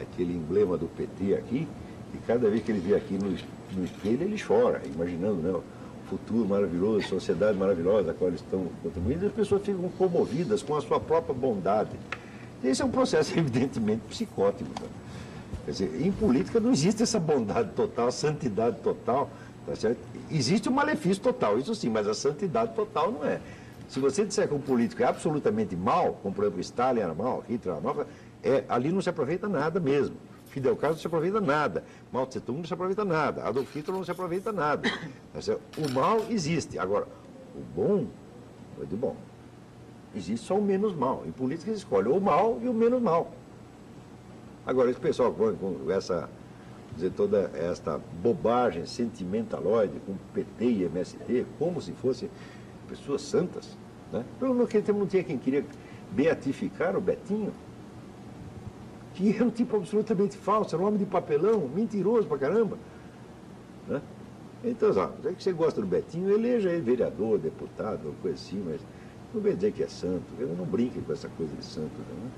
aquele emblema do PT aqui, e cada vez que ele vê aqui no espelho, ele chora, imaginando, né, o futuro maravilhoso, sociedade maravilhosa a qual eles estão contribuindo, e as pessoas ficam comovidas com a sua própria bondade. Esse é um processo, evidentemente, psicótico. Né? Quer dizer, em política não existe essa bondade total, santidade total, tá certo? Existe o malefício total, isso sim, mas a santidade total não é. Se você disser que um político é absolutamente mau, como por exemplo Stalin era mau, Hitler era mau, ali não se aproveita nada mesmo. Fidel Castro não se aproveita nada, Mao Tse Tung não se aproveita nada, Adolf Hitler não se aproveita nada. O mal existe. Agora, o bom, é de bom. Existe só o menos mal. Em política eles escolhem o mal e o menos mal. Agora, esse pessoal com essa, dizer, toda esta bobagem sentimentaloide com PT e MST, como se fossem pessoas santas, né? Naquele tempo não tinha quem queria beatificar o Betinho, que era um tipo absolutamente falso, era um homem de papelão, mentiroso pra caramba. Né? Então, já que você gosta do Betinho, eleja ele vereador, deputado, uma coisa assim, mas não vem dizer que é santo, não brinque com essa coisa de santo. Né?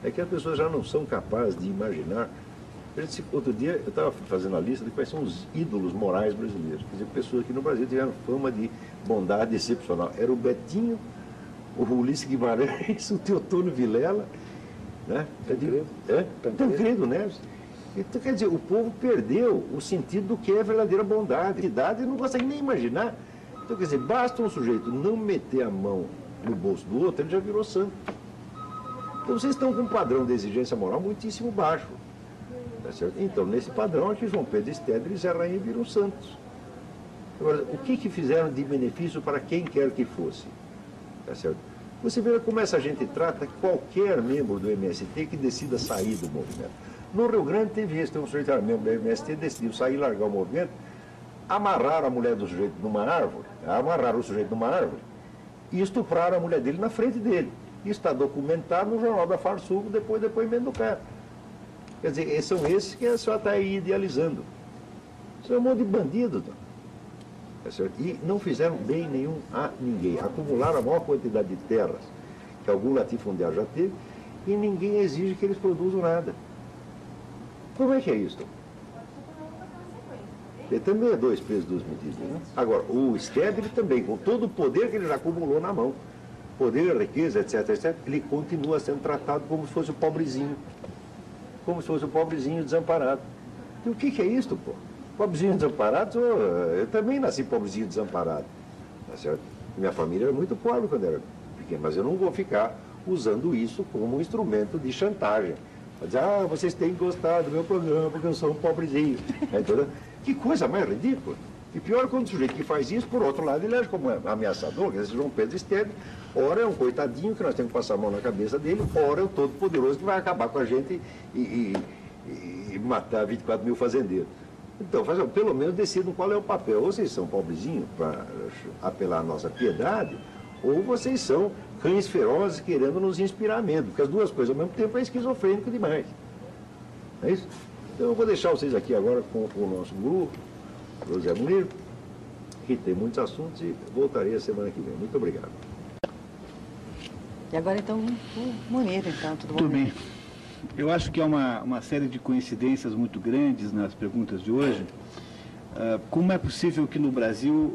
É que as pessoas já não são capazes de imaginar. Outro dia eu estava fazendo a lista de quais são os ídolos morais brasileiros. Quer dizer, pessoas que no Brasil tiveram fama de bondade excepcional. Era o Betinho, o Ulisses Guimarães, o Teotônio Vilela, né? Tancredo Neves. Então, quer dizer, o povo perdeu o sentido do que é verdadeira bondade. Idade não consegue nem imaginar. Então, quer dizer, basta um sujeito não meter a mão no bolso do outro, ele já virou santo. Então, vocês estão com um padrão de exigência moral muitíssimo baixo. Tá certo? Então, nesse padrão, aqui João Pedro Estedra e Zé Rainha viram santos. Agora, o que fizeram de benefício para quem quer que fosse? Tá certo? Você vê como essa gente trata qualquer membro do MST que decida sair do movimento. No Rio Grande teve isso, tem um sujeito que era membro do MST, decidiu sair e largar o movimento, amarraram a mulher do sujeito numa árvore, amarraram o sujeito numa árvore e estupraram a mulher dele na frente dele. Isso está documentado no Jornal da Farsugo, depois do depoimento do cara. Quer dizer, são esses que a senhora está aí idealizando. Isso é um monte de bandido. Tá? E não fizeram bem nenhum a ninguém. Acumularam a maior quantidade de terras que algum latifundiário já teve e ninguém exige que eles produzam nada. Como é que é isso? Ele também é 2 pesos, 2 medidas. Né? Agora, o Stedley também, com todo o poder que ele já acumulou na mão, poder, riqueza, etc., etc., ele continua sendo tratado como se fosse o pobrezinho. Como se fosse o pobrezinho desamparado. E o que é isso, pô? Pobrezinho desamparado, eu também nasci pobrezinho desamparado. Tá certo? Minha família era muito pobre quando era pequena, mas eu não vou ficar usando isso como um instrumento de chantagem. Vai dizer, vocês têm gostado do meu programa porque eu sou um pobrezinho. Que coisa mais ridícula. E pior quando o sujeito que faz isso, por outro lado, ele age como ameaçador, que esse João Pedro Estedley, ora é um coitadinho que nós temos que passar a mão na cabeça dele, ora é o todo-poderoso que vai acabar com a gente e matar 24 mil fazendeiros. Então, pelo menos decidam qual é o papel. Ou vocês são pobrezinhos para apelar à nossa piedade, ou vocês são cães ferozes querendo nos inspirar medo, porque as duas coisas ao mesmo tempo é esquizofrênico demais. É isso? Então eu vou deixar vocês aqui agora com o nosso guru, José Munir, que tem muitos assuntos e voltarei a semana que vem. Muito obrigado. E agora então o Munir, então, tudo bom? Tudo bem. Eu acho que há uma série de coincidências muito grandes nas perguntas de hoje. Como é possível que no Brasil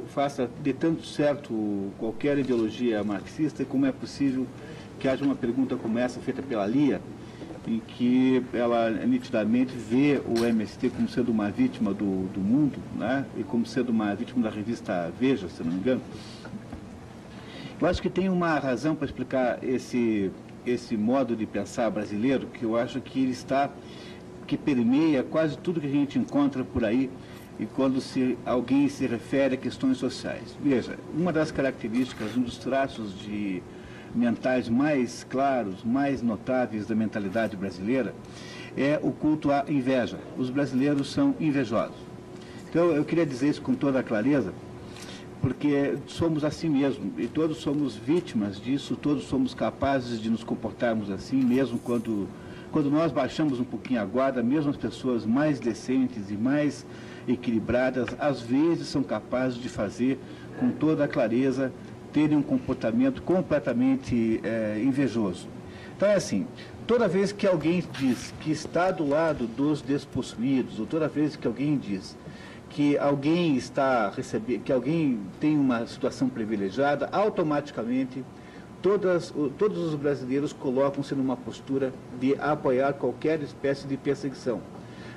faça de tanto certo qualquer ideologia marxista, e como é possível que haja uma pergunta como essa feita pela Lia, em que ela nitidamente vê o MST como sendo uma vítima do mundo, né? E como sendo uma vítima da revista Veja, se não me engano. Eu acho que tem uma razão para explicar esse modo de pensar brasileiro, que eu acho que ele que permeia quase tudo que a gente encontra por aí, e quando alguém se refere a questões sociais. Veja, uma das características, um dos traços mentais mais claros, mais notáveis da mentalidade brasileira, é o culto à inveja. Os brasileiros são invejosos. Então, eu queria dizer isso com toda a clareza, porque somos assim mesmo, e todos somos vítimas disso, todos somos capazes de nos comportarmos assim, mesmo quando nós baixamos um pouquinho a guarda, mesmo as pessoas mais decentes e mais equilibradas, às vezes são capazes de fazer com toda a clareza, terem um comportamento completamente invejoso. Então é assim, toda vez que alguém diz que está do lado dos despossuídos, ou toda vez que alguém diz que alguém que alguém tem uma situação privilegiada, automaticamente todos os brasileiros colocam-se numa postura de apoiar qualquer espécie de perseguição.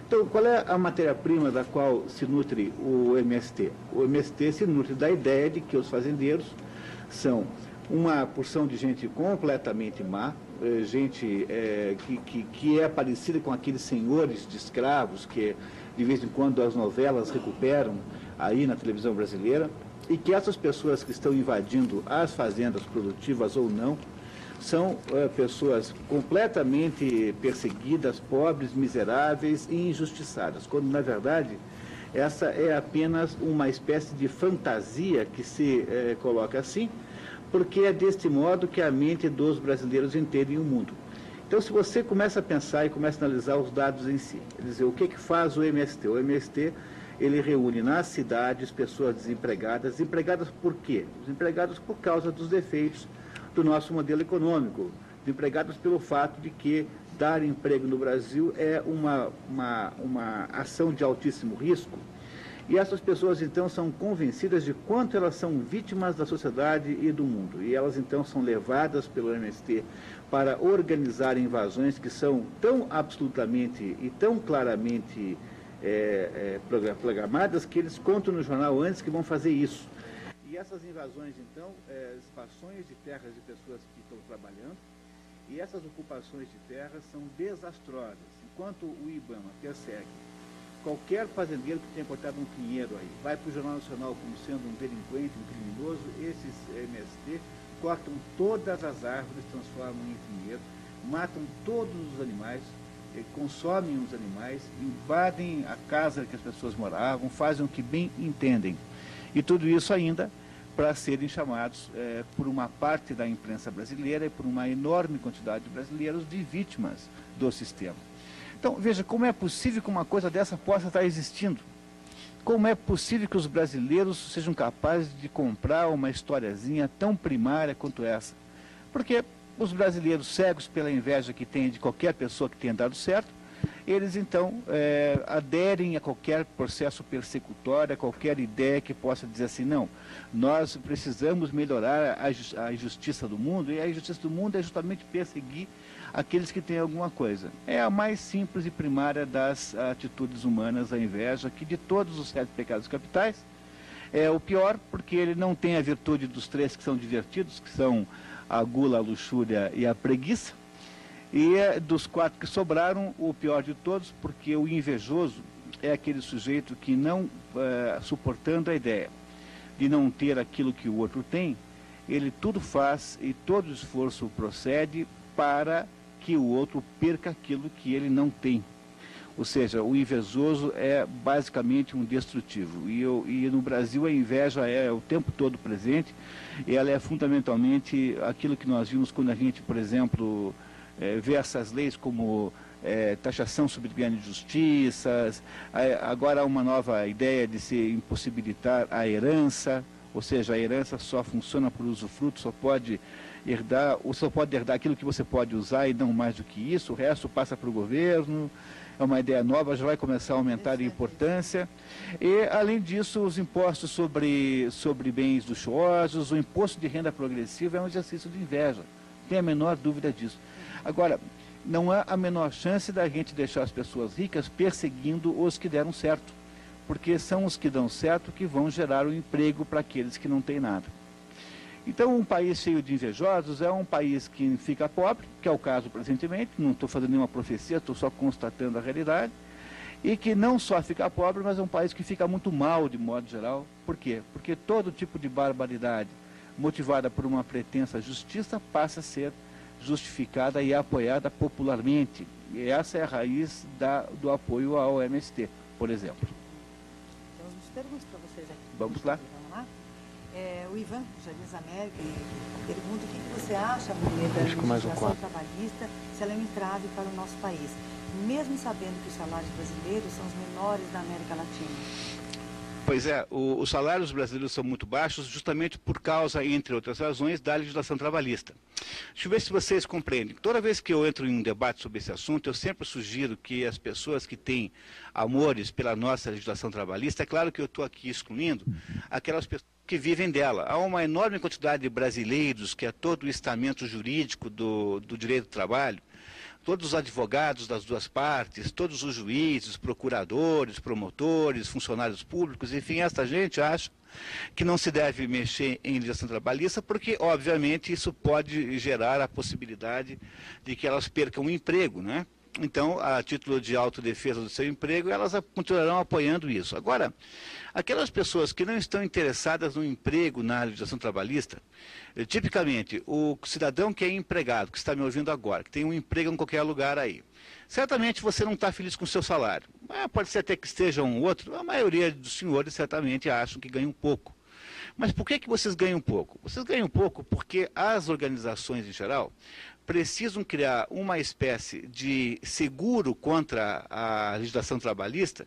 Então, qual é a matéria-prima da qual se nutre o MST? O MST se nutre da ideia de que os fazendeiros são uma porção de gente completamente má, gente que é parecida com aqueles senhores de escravos que, de vez em quando, as novelas recuperam aí na televisão brasileira, e que essas pessoas que estão invadindo as fazendas produtivas ou não, são pessoas completamente perseguidas, pobres, miseráveis e injustiçadas, quando, na verdade, essa é apenas uma espécie de fantasia que se coloca assim, porque é deste modo que a mente dos brasileiros entendem o mundo. Então, se você começa a pensar e começa a analisar os dados em si, quer dizer, o que faz o MST? O MST, ele reúne nas cidades pessoas desempregadas. Desempregadas por quê? Desempregadas por causa dos defeitos do nosso modelo econômico. Desempregadas pelo fato de que dar emprego no Brasil é uma ação de altíssimo risco. E essas pessoas, então, são convencidas de quanto elas são vítimas da sociedade e do mundo. E elas, então, são levadas pelo MST para organizar invasões que são tão absolutamente e tão claramente programadas que eles contam no jornal antes que vão fazer isso. E essas invasões, então, expansões de terras de pessoas que estão trabalhando, e essas ocupações de terras são desastrosas. Enquanto o IBAMA persegue qualquer fazendeiro que tenha cortado um pinheiro aí, vai para o Jornal Nacional como sendo um delinquente, um criminoso, esses MST cortam todas as árvores, transformam em pinheiro, matam todos os animais, consomem os animais, invadem a casa que as pessoas moravam, fazem o que bem entendem. E tudo isso ainda para serem chamados por uma parte da imprensa brasileira e por uma enorme quantidade de brasileiros de vítimas do sistema. Então, veja, como é possível que uma coisa dessa possa estar existindo? Como é possível que os brasileiros sejam capazes de comprar uma historiazinha tão primária quanto essa? Porque os brasileiros, cegos pela inveja que têm de qualquer pessoa que tenha dado certo, eles então aderem a qualquer processo persecutório, a qualquer ideia que possa dizer assim, não, nós precisamos melhorar a justiça do mundo, e a justiça do mundo é justamente perseguir aqueles que têm alguma coisa. É a mais simples e primária das atitudes humanas, a inveja, que de todos os 7 pecados capitais é o pior, porque ele não tem a virtude dos 3 que são divertidos, que são a gula, a luxúria e a preguiça. E dos 4 que sobraram, o pior de todos, porque o invejoso é aquele sujeito que não, suportando a ideia de não ter aquilo que o outro tem, ele tudo faz e todo esforço procede para que o outro perca aquilo que ele não tem. Ou seja, o invejoso é basicamente um destrutivo. E no Brasil a inveja é o tempo todo presente, e ela é fundamentalmente aquilo que nós vimos quando a gente, por exemplo, vê essas leis como taxação sobre grandes injustiças, agora há uma nova ideia de se impossibilitar a herança, ou seja, a herança só funciona por usufruto, só pode herdar aquilo que você pode usar e não mais do que isso, o resto passa para o governo. É uma ideia nova, já vai começar a aumentar em importância. E, além disso, os impostos sobre bens luxuosos, o imposto de renda progressiva é um exercício de inveja, não tem a menor dúvida disso. Agora, não há a menor chance da gente deixar as pessoas ricas perseguindo os que deram certo, porque são os que dão certo que vão gerar o emprego para aqueles que não têm nada. Então, um país cheio de invejosos é um país que fica pobre, que é o caso presentemente, não estou fazendo nenhuma profecia, estou só constatando a realidade, e que não só fica pobre, mas é um país que fica muito mal, de modo geral. Por quê? Porque todo tipo de barbaridade motivada por uma pretensa justiça passa a ser justificada e apoiada popularmente. E essa é a raiz do apoio ao MST, por exemplo. Temos umas perguntas para vocês aqui. Vamos lá. Vamos lá? O Ivan, do Jardim América, pergunta o que você acha, Brunet, da legislação trabalhista, se ela é um entrave para o nosso país, mesmo sabendo que os salários brasileiros são os menores da América Latina. Pois é, os salários brasileiros são muito baixos justamente por causa, entre outras razões, da legislação trabalhista. Deixa eu ver se vocês compreendem. Toda vez que eu entro em um debate sobre esse assunto, eu sempre sugiro que as pessoas que têm amores pela nossa legislação trabalhista, é claro que eu estou aqui excluindo aquelas pessoas que vivem dela. Há uma enorme quantidade de brasileiros, que é todo o estamento jurídico do direito do trabalho, todos os advogados das duas partes, todos os juízes, procuradores, promotores, funcionários públicos, enfim, essa gente acha que não se deve mexer em legislação trabalhista, porque, obviamente, isso pode gerar a possibilidade de que elas percam o emprego, né? Então, a título de autodefesa do seu emprego, elas continuarão apoiando isso. Agora, aquelas pessoas que não estão interessadas no emprego na legislação trabalhista, tipicamente, o cidadão que é empregado, que está me ouvindo agora, que tem um emprego em qualquer lugar aí, certamente você não está feliz com o seu salário. Pode ser até que esteja um outro, a maioria dos senhores certamente acham que ganham pouco. Mas por que vocês ganham pouco? Vocês ganham pouco porque as organizações, em geral, precisam criar uma espécie de seguro contra a legislação trabalhista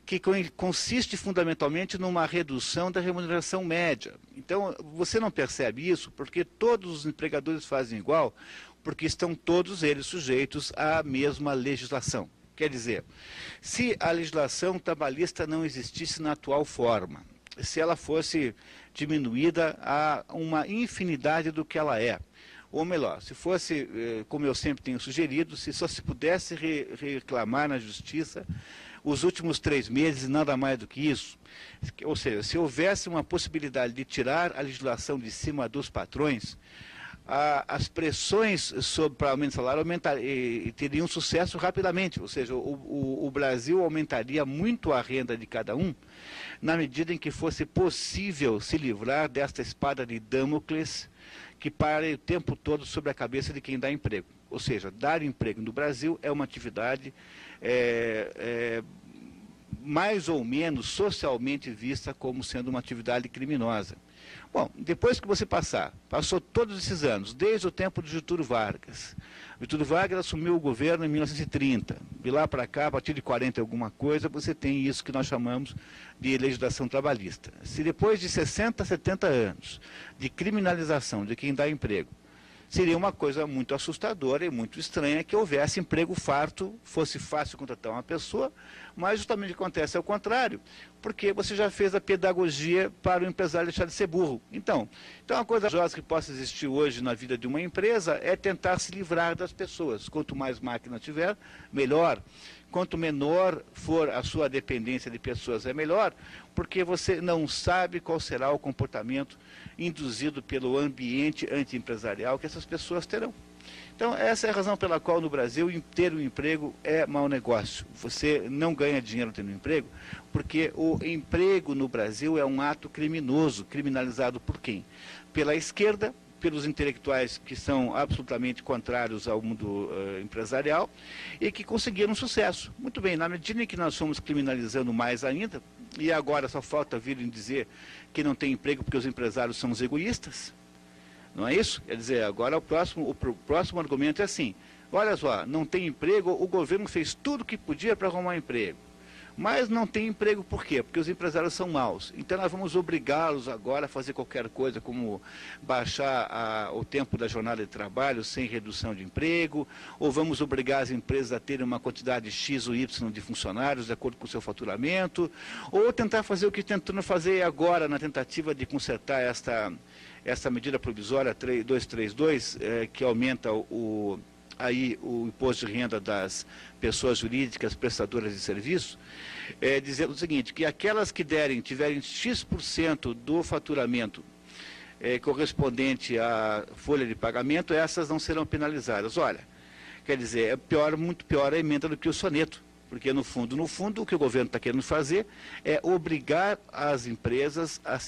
que consiste fundamentalmente numa redução da remuneração média. Então, você não percebe isso porque todos os empregadores fazem igual, porque estão todos eles sujeitos à mesma legislação. Quer dizer, se a legislação trabalhista não existisse na atual forma, se ela fosse diminuída a uma infinidade do que ela é, ou melhor, se fosse, como eu sempre tenho sugerido, se só se pudesse reclamar na justiça os últimos 3 meses e nada mais do que isso, ou seja, se houvesse uma possibilidade de tirar a legislação de cima dos patrões, as pressões para aumento de salário teriam sucesso rapidamente, ou seja, o Brasil aumentaria muito a renda de cada um, na medida em que fosse possível se livrar desta espada de Damocles que para o tempo todo sobre a cabeça de quem dá emprego. Ou seja, dar emprego no Brasil é uma atividade mais ou menos socialmente vista como sendo uma atividade criminosa. Bom, depois que você passou todos esses anos, desde o tempo de Getúlio Vargas. Getúlio Vargas assumiu o governo em 1930. De lá para cá, a partir de 40 e alguma coisa, você tem isso que nós chamamos de legislação trabalhista. Se depois de 60, 70 anos de criminalização de quem dá emprego, seria uma coisa muito assustadora e muito estranha que houvesse emprego farto, fosse fácil contratar uma pessoa, mas justamente acontece ao contrário, porque você já fez a pedagogia para o empresário deixar de ser burro. Então uma coisa que possa existir hoje na vida de uma empresa é tentar se livrar das pessoas. Quanto mais máquina tiver, melhor. Quanto menor for a sua dependência de pessoas, é melhor, porque você não sabe qual será o comportamento induzido pelo ambiente anti-empresarial que essas pessoas terão. Então, essa é a razão pela qual no Brasil ter um emprego é mau negócio. Você não ganha dinheiro tendo um emprego, porque o emprego no Brasil é um ato criminoso, criminalizado por quem? Pela esquerda, pelos intelectuais que são absolutamente contrários ao mundo empresarial e que conseguiram sucesso. Muito bem, na medida em que nós fomos criminalizando mais ainda, e agora só falta virem dizer que não tem emprego porque os empresários são os egoístas, não é isso? Quer dizer, agora o próximo argumento é assim, olha só, não tem emprego, o governo fez tudo o que podia para arrumar emprego. Mas não tem emprego por quê? Porque os empresários são maus. Então nós vamos obrigá-los agora a fazer qualquer coisa, como baixar o tempo da jornada de trabalho sem redução de emprego, ou vamos obrigar as empresas a terem uma quantidade X ou Y de funcionários de acordo com o seu faturamento, ou tentar fazer o que tentando fazer agora na tentativa de consertar esta medida provisória 232, que aumenta aí o imposto de renda das pessoas jurídicas prestadoras de serviço, dizendo o seguinte, que aquelas que tiverem X% do faturamento correspondente à folha de pagamento, essas não serão penalizadas. Olha, quer dizer, é pior, muito pior a emenda do que o soneto, porque no fundo, o que o governo está querendo fazer é obrigar as empresas a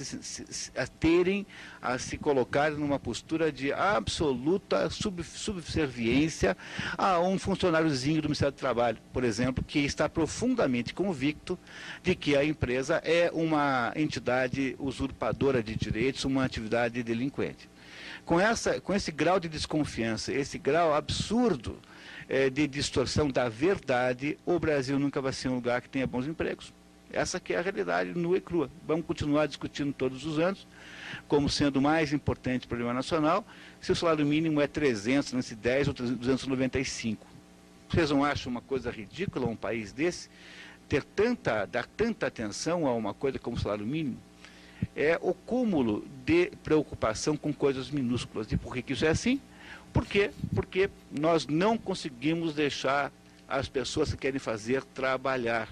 se colocarem numa postura de absoluta subserviência a um funcionáriozinho do Ministério do Trabalho, por exemplo, que está profundamente convicto de que a empresa é uma entidade usurpadora de direitos, uma atividade delinquente. Com esse grau de desconfiança, esse grau absurdo de distorção da verdade, o Brasil nunca vai ser um lugar que tenha bons empregos. Essa que é a realidade nua e crua. Vamos continuar discutindo todos os anos, como sendo o mais importante problema nacional, se o salário mínimo é 310 ou 295. Vocês não acham uma coisa ridícula um país desse dar tanta atenção a uma coisa como o salário mínimo? É o cúmulo de preocupação com coisas minúsculas. E por que isso é assim? Por quê? Porque nós não conseguimos deixar as pessoas que querem fazer trabalhar.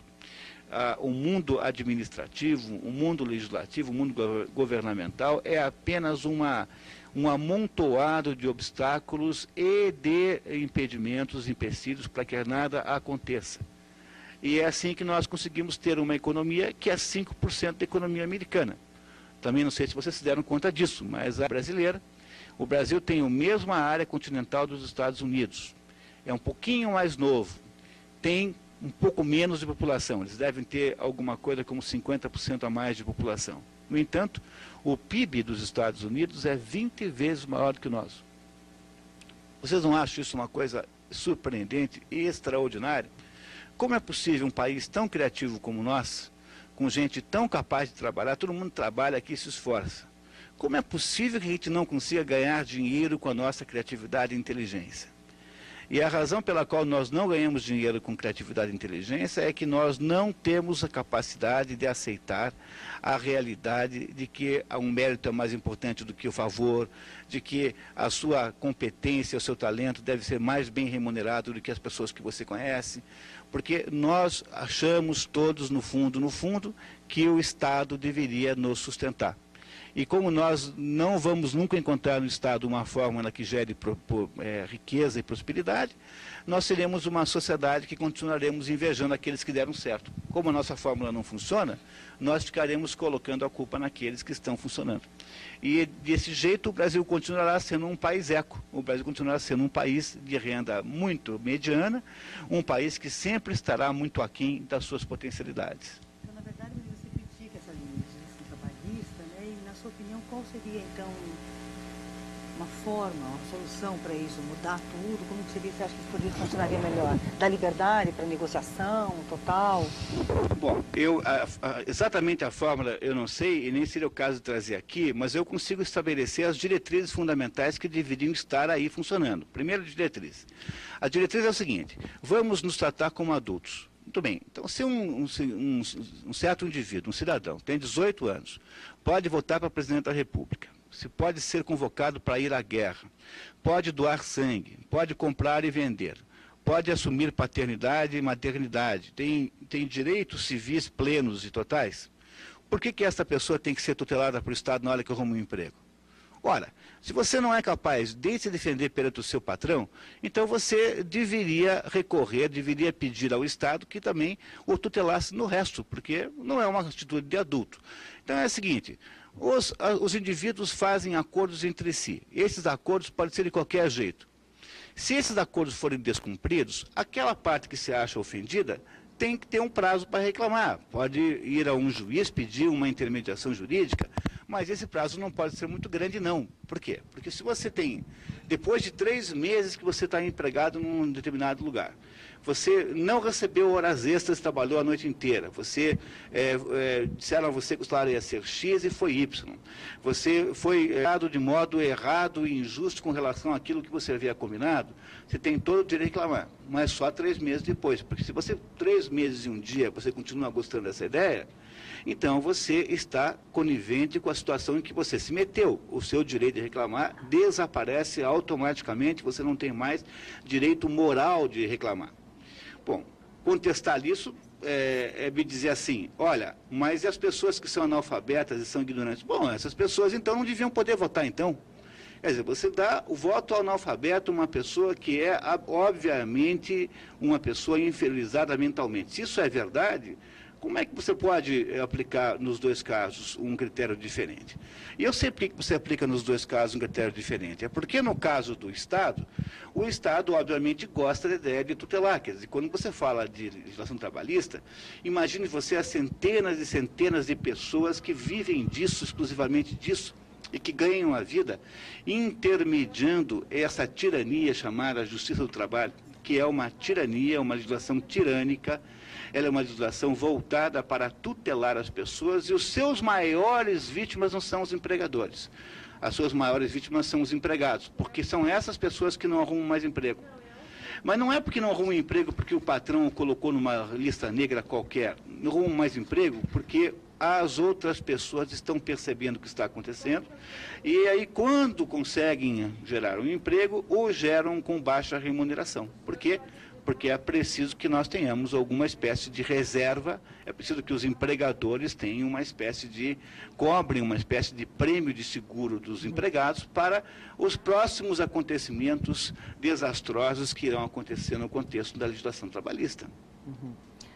O mundo administrativo, o mundo legislativo, o mundo governamental é apenas um amontoado de obstáculos e de impedimentos, empecilhos para que nada aconteça. E é assim que nós conseguimos ter uma economia que é 5% da economia americana. Também não sei se vocês se deram conta disso, mas a brasileira, o Brasil tem a mesma área continental dos Estados Unidos. É um pouquinho mais novo. Tem um pouco menos de população. Eles devem ter alguma coisa como 50% a mais de população. No entanto, o PIB dos Estados Unidos é 20 vezes maior do que o nosso. Vocês não acham isso uma coisa surpreendente e extraordinária? Como é possível um país tão criativo como o nosso, com gente tão capaz de trabalhar, todo mundo trabalha aqui e se esforça? Como é possível que a gente não consiga ganhar dinheiro com a nossa criatividade e inteligência? E a razão pela qual nós não ganhamos dinheiro com criatividade e inteligência é que nós não temos a capacidade de aceitar a realidade de que um mérito é mais importante do que o favor, de que a sua competência, o seu talento deve ser mais bem remunerado do que as pessoas que você conhece, porque nós achamos todos, no fundo, que o Estado deveria nos sustentar. E como nós não vamos nunca encontrar no Estado uma fórmula que gere riqueza e prosperidade, nós seremos uma sociedade que continuaremos invejando aqueles que deram certo. Como a nossa fórmula não funciona, nós ficaremos colocando a culpa naqueles que estão funcionando. E desse jeito o Brasil continuará sendo um país eco, o Brasil continuará sendo um país de renda muito mediana, um país que sempre estará muito aquém das suas potencialidades. Opinião, qual seria então uma forma, uma solução para isso? Mudar tudo? Como que seria? Você acha que isso poderia funcionaria melhor? Dar liberdade para negociação total? Bom, exatamente a fórmula eu não sei e nem seria o caso de trazer aqui, mas eu consigo estabelecer as diretrizes fundamentais que deveriam estar aí funcionando. Primeira diretriz. A diretriz é o seguinte: vamos nos tratar como adultos. Muito bem, então se um certo indivíduo, um cidadão, tem 18 anos, pode votar para presidente da República, se pode ser convocado para ir à guerra, pode doar sangue, pode comprar e vender, pode assumir paternidade e maternidade, tem direitos civis plenos e totais, por que essa pessoa tem que ser tutelada pelo Estado na hora que arruma um emprego? Ora, se você não é capaz de se defender perante o seu patrão, então você deveria deveria pedir ao Estado que também o tutelasse no resto, porque não é uma atitude de adulto. Então é o seguinte, os indivíduos fazem acordos entre si. Esses acordos podem ser de qualquer jeito. Se esses acordos forem descumpridos, aquela parte que se acha ofendida tem que ter um prazo para reclamar. Pode ir a um juiz pedir uma intermediação jurídica, mas esse prazo não pode ser muito grande, não. Por quê? Porque se você tem, depois de 3 meses que você está empregado num determinado lugar, você não recebeu horas extras, trabalhou a noite inteira, disseram a você que o salário ia ser X e foi Y. Você foi errado de modo errado e injusto com relação àquilo que você havia combinado, você tem todo o direito de reclamar, mas só 3 meses depois. Porque se você, 3 meses e um dia, você continua gostando dessa ideia, então você está conivente com a situação em que você se meteu. O seu direito de reclamar desaparece automaticamente, você não tem mais direito moral de reclamar. Bom, contestar isso é me dizer assim, olha, mas e as pessoas que são analfabetas e são ignorantes? Bom, essas pessoas então não deviam poder votar então. Quer dizer, você dá o voto ao analfabeto a uma pessoa que é, obviamente, uma pessoa inferiorizada mentalmente. Se isso é verdade, como é que você pode aplicar nos dois casos um critério diferente? E eu sei por que você aplica nos dois casos um critério diferente. É porque no caso do Estado, o Estado obviamente gosta da ideia de tutelar. Quer dizer, quando você fala de legislação trabalhista, imagine você as centenas e centenas de pessoas que vivem disso, exclusivamente disso, e que ganham a vida intermediando essa tirania chamada Justiça do Trabalho, que é uma tirania, uma legislação tirânica. Ela é uma legislação voltada para tutelar as pessoas, e os seus maiores vítimas não são os empregadores. As suas maiores vítimas são os empregados, porque são essas pessoas que não arrumam mais emprego. Mas não é porque não arrumam emprego porque o patrão o colocou numa lista negra qualquer. Não arrumam mais emprego porque as outras pessoas estão percebendo o que está acontecendo, e aí quando conseguem gerar um emprego, o geram com baixa remuneração. Por quê? Porque é preciso que nós tenhamos alguma espécie de reserva, é preciso que os empregadores tenham uma espécie de, cobrem uma espécie de prêmio de seguro dos empregados para os próximos acontecimentos desastrosos que irão acontecer no contexto da legislação trabalhista.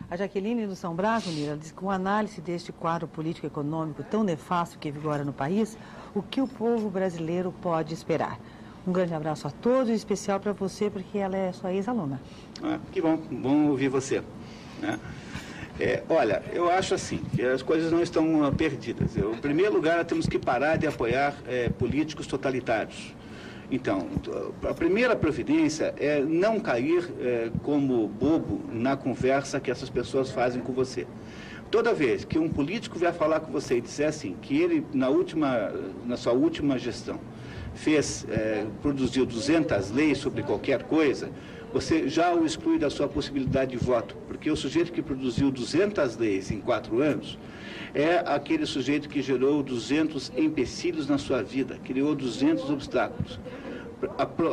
A Jaqueline do São Brás, Mira, diz que com análise deste quadro político-econômico tão nefasto que vigora no país, o que o povo brasileiro pode esperar? Um grande abraço a todos, em especial para você, porque ela é sua ex-aluna. Que bom ouvir você. Né? Olha, eu acho assim, que as coisas não estão perdidas. Em primeiro lugar, temos que parar de apoiar políticos totalitários. Então, a primeira providência é não cair como bobo na conversa que essas pessoas fazem com você. Toda vez que um político vier falar com você e disser assim, que ele, na sua última gestão, produziu 200 leis sobre qualquer coisa, você já o exclui da sua possibilidade de voto, porque o sujeito que produziu 200 leis em 4 anos é aquele sujeito que gerou 200 empecilhos na sua vida, criou 200 obstáculos.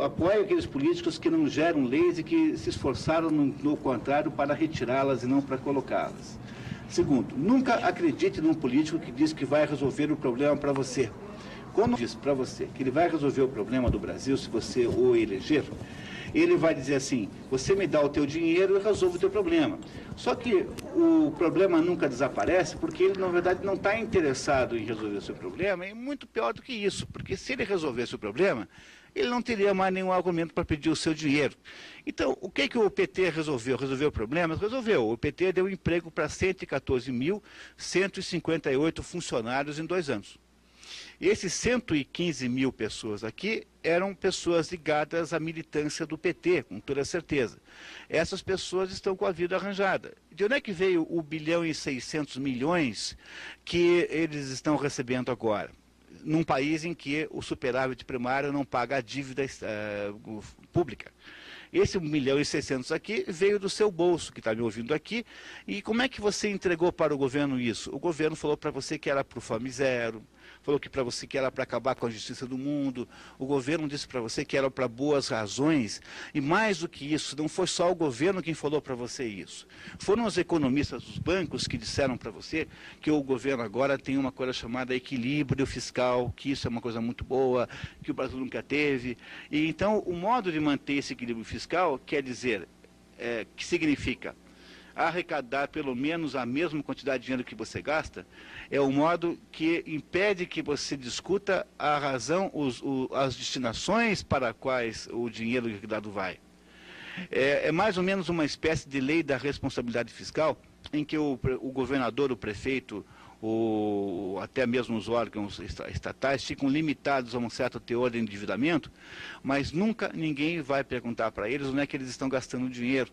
Apoie aqueles políticos que não geram leis e que se esforçaram, no contrário, para retirá-las e não para colocá-las. Segundo, nunca acredite num político que diz que vai resolver o problema para você. Quando diz para você que ele vai resolver o problema do Brasil, se você o eleger, ele vai dizer assim, você me dá o teu dinheiro e eu resolvo o teu problema. Só que o problema nunca desaparece porque ele, na verdade, não está interessado em resolver o seu problema, e muito pior do que isso, porque se ele resolvesse o problema, ele não teria mais nenhum argumento para pedir o seu dinheiro. Então, o que o PT resolveu? Resolveu o problema? Resolveu. O PT deu emprego para 114.158 funcionários em 2 anos. E esses 115 mil pessoas aqui eram pessoas ligadas à militância do PT, com toda certeza. Essas pessoas estão com a vida arranjada. De onde é que veio o 1.600 bilhões que eles estão recebendo agora? Num país em que o superávit primário não paga a dívida pública. Esse 1.600.000 aqui veio do seu bolso, que está me ouvindo aqui. E como é que você entregou para o governo isso? O governo falou para você que era para o Fome Zero, falou que para você que era para acabar com a justiça do mundo. O governo disse para você que era para boas razões. E mais do que isso, não foi só o governo quem falou para você isso. Foram os economistas dos bancos que disseram para você que o governo agora tem uma coisa chamada equilíbrio fiscal, que isso é uma coisa muito boa, que o Brasil nunca teve. E então o modo de manter esse equilíbrio fiscal quer dizer, que significa arrecadar pelo menos a mesma quantidade de dinheiro que você gasta, é o modo que impede que você discuta a razão, as destinações para quais o dinheiro arrecadado vai. É mais ou menos uma espécie de lei da responsabilidade fiscal, em que o governador, o prefeito, até mesmo os órgãos estatais ficam limitados a um certo teor de endividamento, mas nunca ninguém vai perguntar para eles onde é que eles estão gastando dinheiro.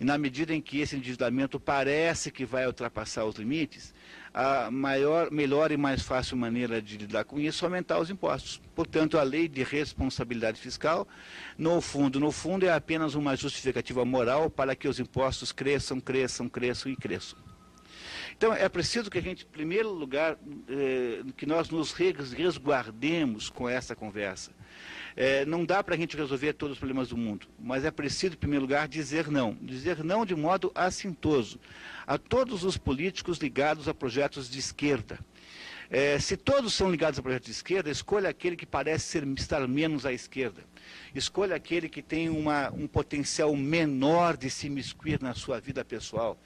E na medida em que esse endividamento parece que vai ultrapassar os limites, a melhor e mais fácil maneira de lidar com isso é aumentar os impostos. Portanto, a lei de responsabilidade fiscal, no fundo, é apenas uma justificativa moral para que os impostos cresçam. Então, é preciso que a gente, em primeiro lugar, que nós nos resguardemos com essa conversa. Não dá para a gente resolver todos os problemas do mundo, mas é preciso, em primeiro lugar, dizer não de modo assintoso a todos os políticos ligados a projetos de esquerda. Se todos são ligados a projetos de esquerda, escolha aquele que parece estar menos à esquerda. Escolha aquele que tem um potencial menor de se imiscuir na sua vida pessoal.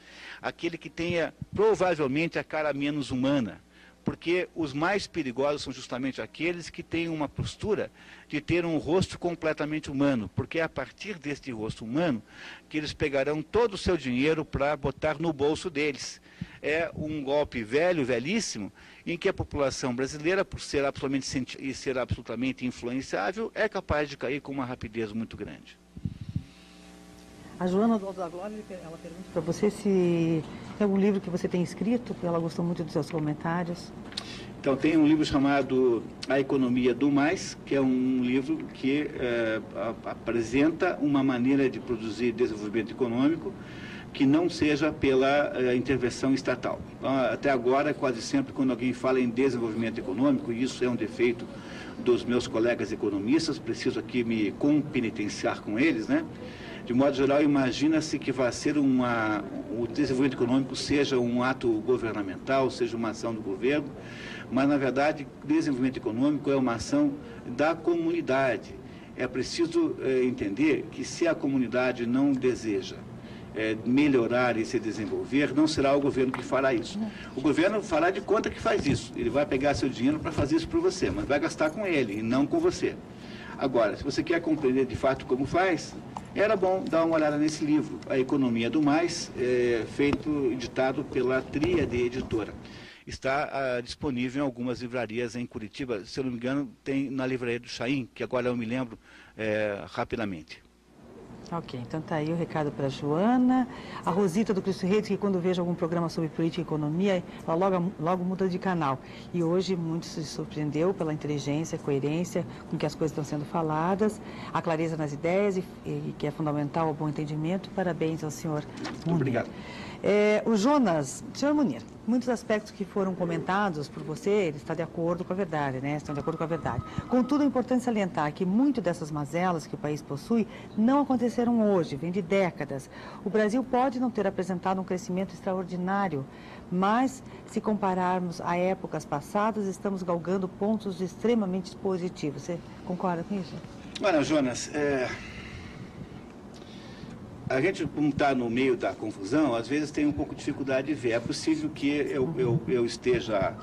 Aquele que tenha, provavelmente, a cara menos humana. Porque os mais perigosos são justamente aqueles que têm uma postura de ter um rosto completamente humano, porque é a partir deste rosto humano que eles pegarão todo o seu dinheiro para botar no bolso deles. É um golpe velhíssimo, em que a população brasileira, por ser absolutamente influenciável, é capaz de cair com uma rapidez muito grande. A Joana do Alto da Glória, ela pergunta para você se tem algum livro que você tem escrito, porque ela gostou muito dos seus comentários. Então, tem um livro chamado A Economia do Mais, que é um livro que apresenta uma maneira de produzir desenvolvimento econômico que não seja pela intervenção estatal. Então, até agora, quase sempre, quando alguém fala em desenvolvimento econômico, e isso é um defeito dos meus colegas economistas, preciso aqui me compenitenciar com eles, né? De modo geral, imagina-se que vai ser o desenvolvimento econômico seja um ato governamental, seja uma ação do governo, mas, na verdade, desenvolvimento econômico é uma ação da comunidade. É preciso entender que se a comunidade não deseja melhorar e se desenvolver, não será o governo que fará isso. O governo fará de conta que faz isso. Ele vai pegar seu dinheiro para fazer isso por você, mas vai gastar com ele e não com você. Agora, se você quer compreender de fato como faz, era bom dar uma olhada nesse livro, A Economia do Mais, editado pela Tríade Editora. Está disponível em algumas livrarias em Curitiba, se eu não me engano, tem na livraria do Chaim, que agora eu me lembro rapidamente. Ok, então tá aí o recado para a Joana. A Rosita do Cristo Reis, que quando vejo algum programa sobre política e economia, ela logo muda de canal. E hoje muito se surpreendeu pela inteligência, coerência com que as coisas estão sendo faladas, a clareza nas ideias, e que é fundamental ao bom entendimento. Parabéns ao senhor Munir. Obrigado. O Jonas, senhor Munir, muitos aspectos que foram comentados por você, ele está de acordo com a verdade, né? Estão de acordo com a verdade. Contudo, é importante salientar que muito dessas mazelas que o país possui não aconteceram hoje, vem de décadas. O Brasil pode não ter apresentado um crescimento extraordinário, mas se compararmos a épocas passadas, estamos galgando pontos extremamente positivos. Você concorda com isso? Olha, Jonas, a gente, como está no meio da confusão, às vezes tem um pouco de dificuldade de ver. É possível que eu esteja,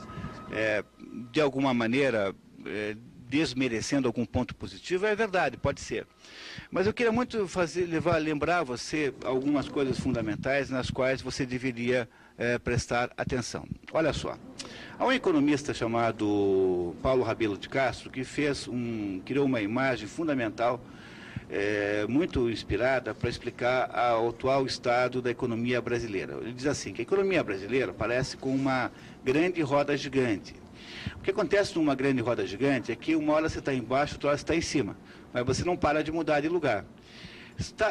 de alguma maneira, desmerecendo algum ponto positivo. É verdade, pode ser. Mas eu queria muito lembrar você algumas coisas fundamentais nas quais você deveria prestar atenção. Olha só, há um economista chamado Paulo Rabelo de Castro que criou uma imagem fundamental, muito inspirada para explicar o atual estado da economia brasileira. Ele diz assim, que a economia brasileira parece com uma grande roda gigante. O que acontece numa grande roda gigante é que uma hora você está embaixo, outra hora você está em cima, mas você não para de mudar de lugar.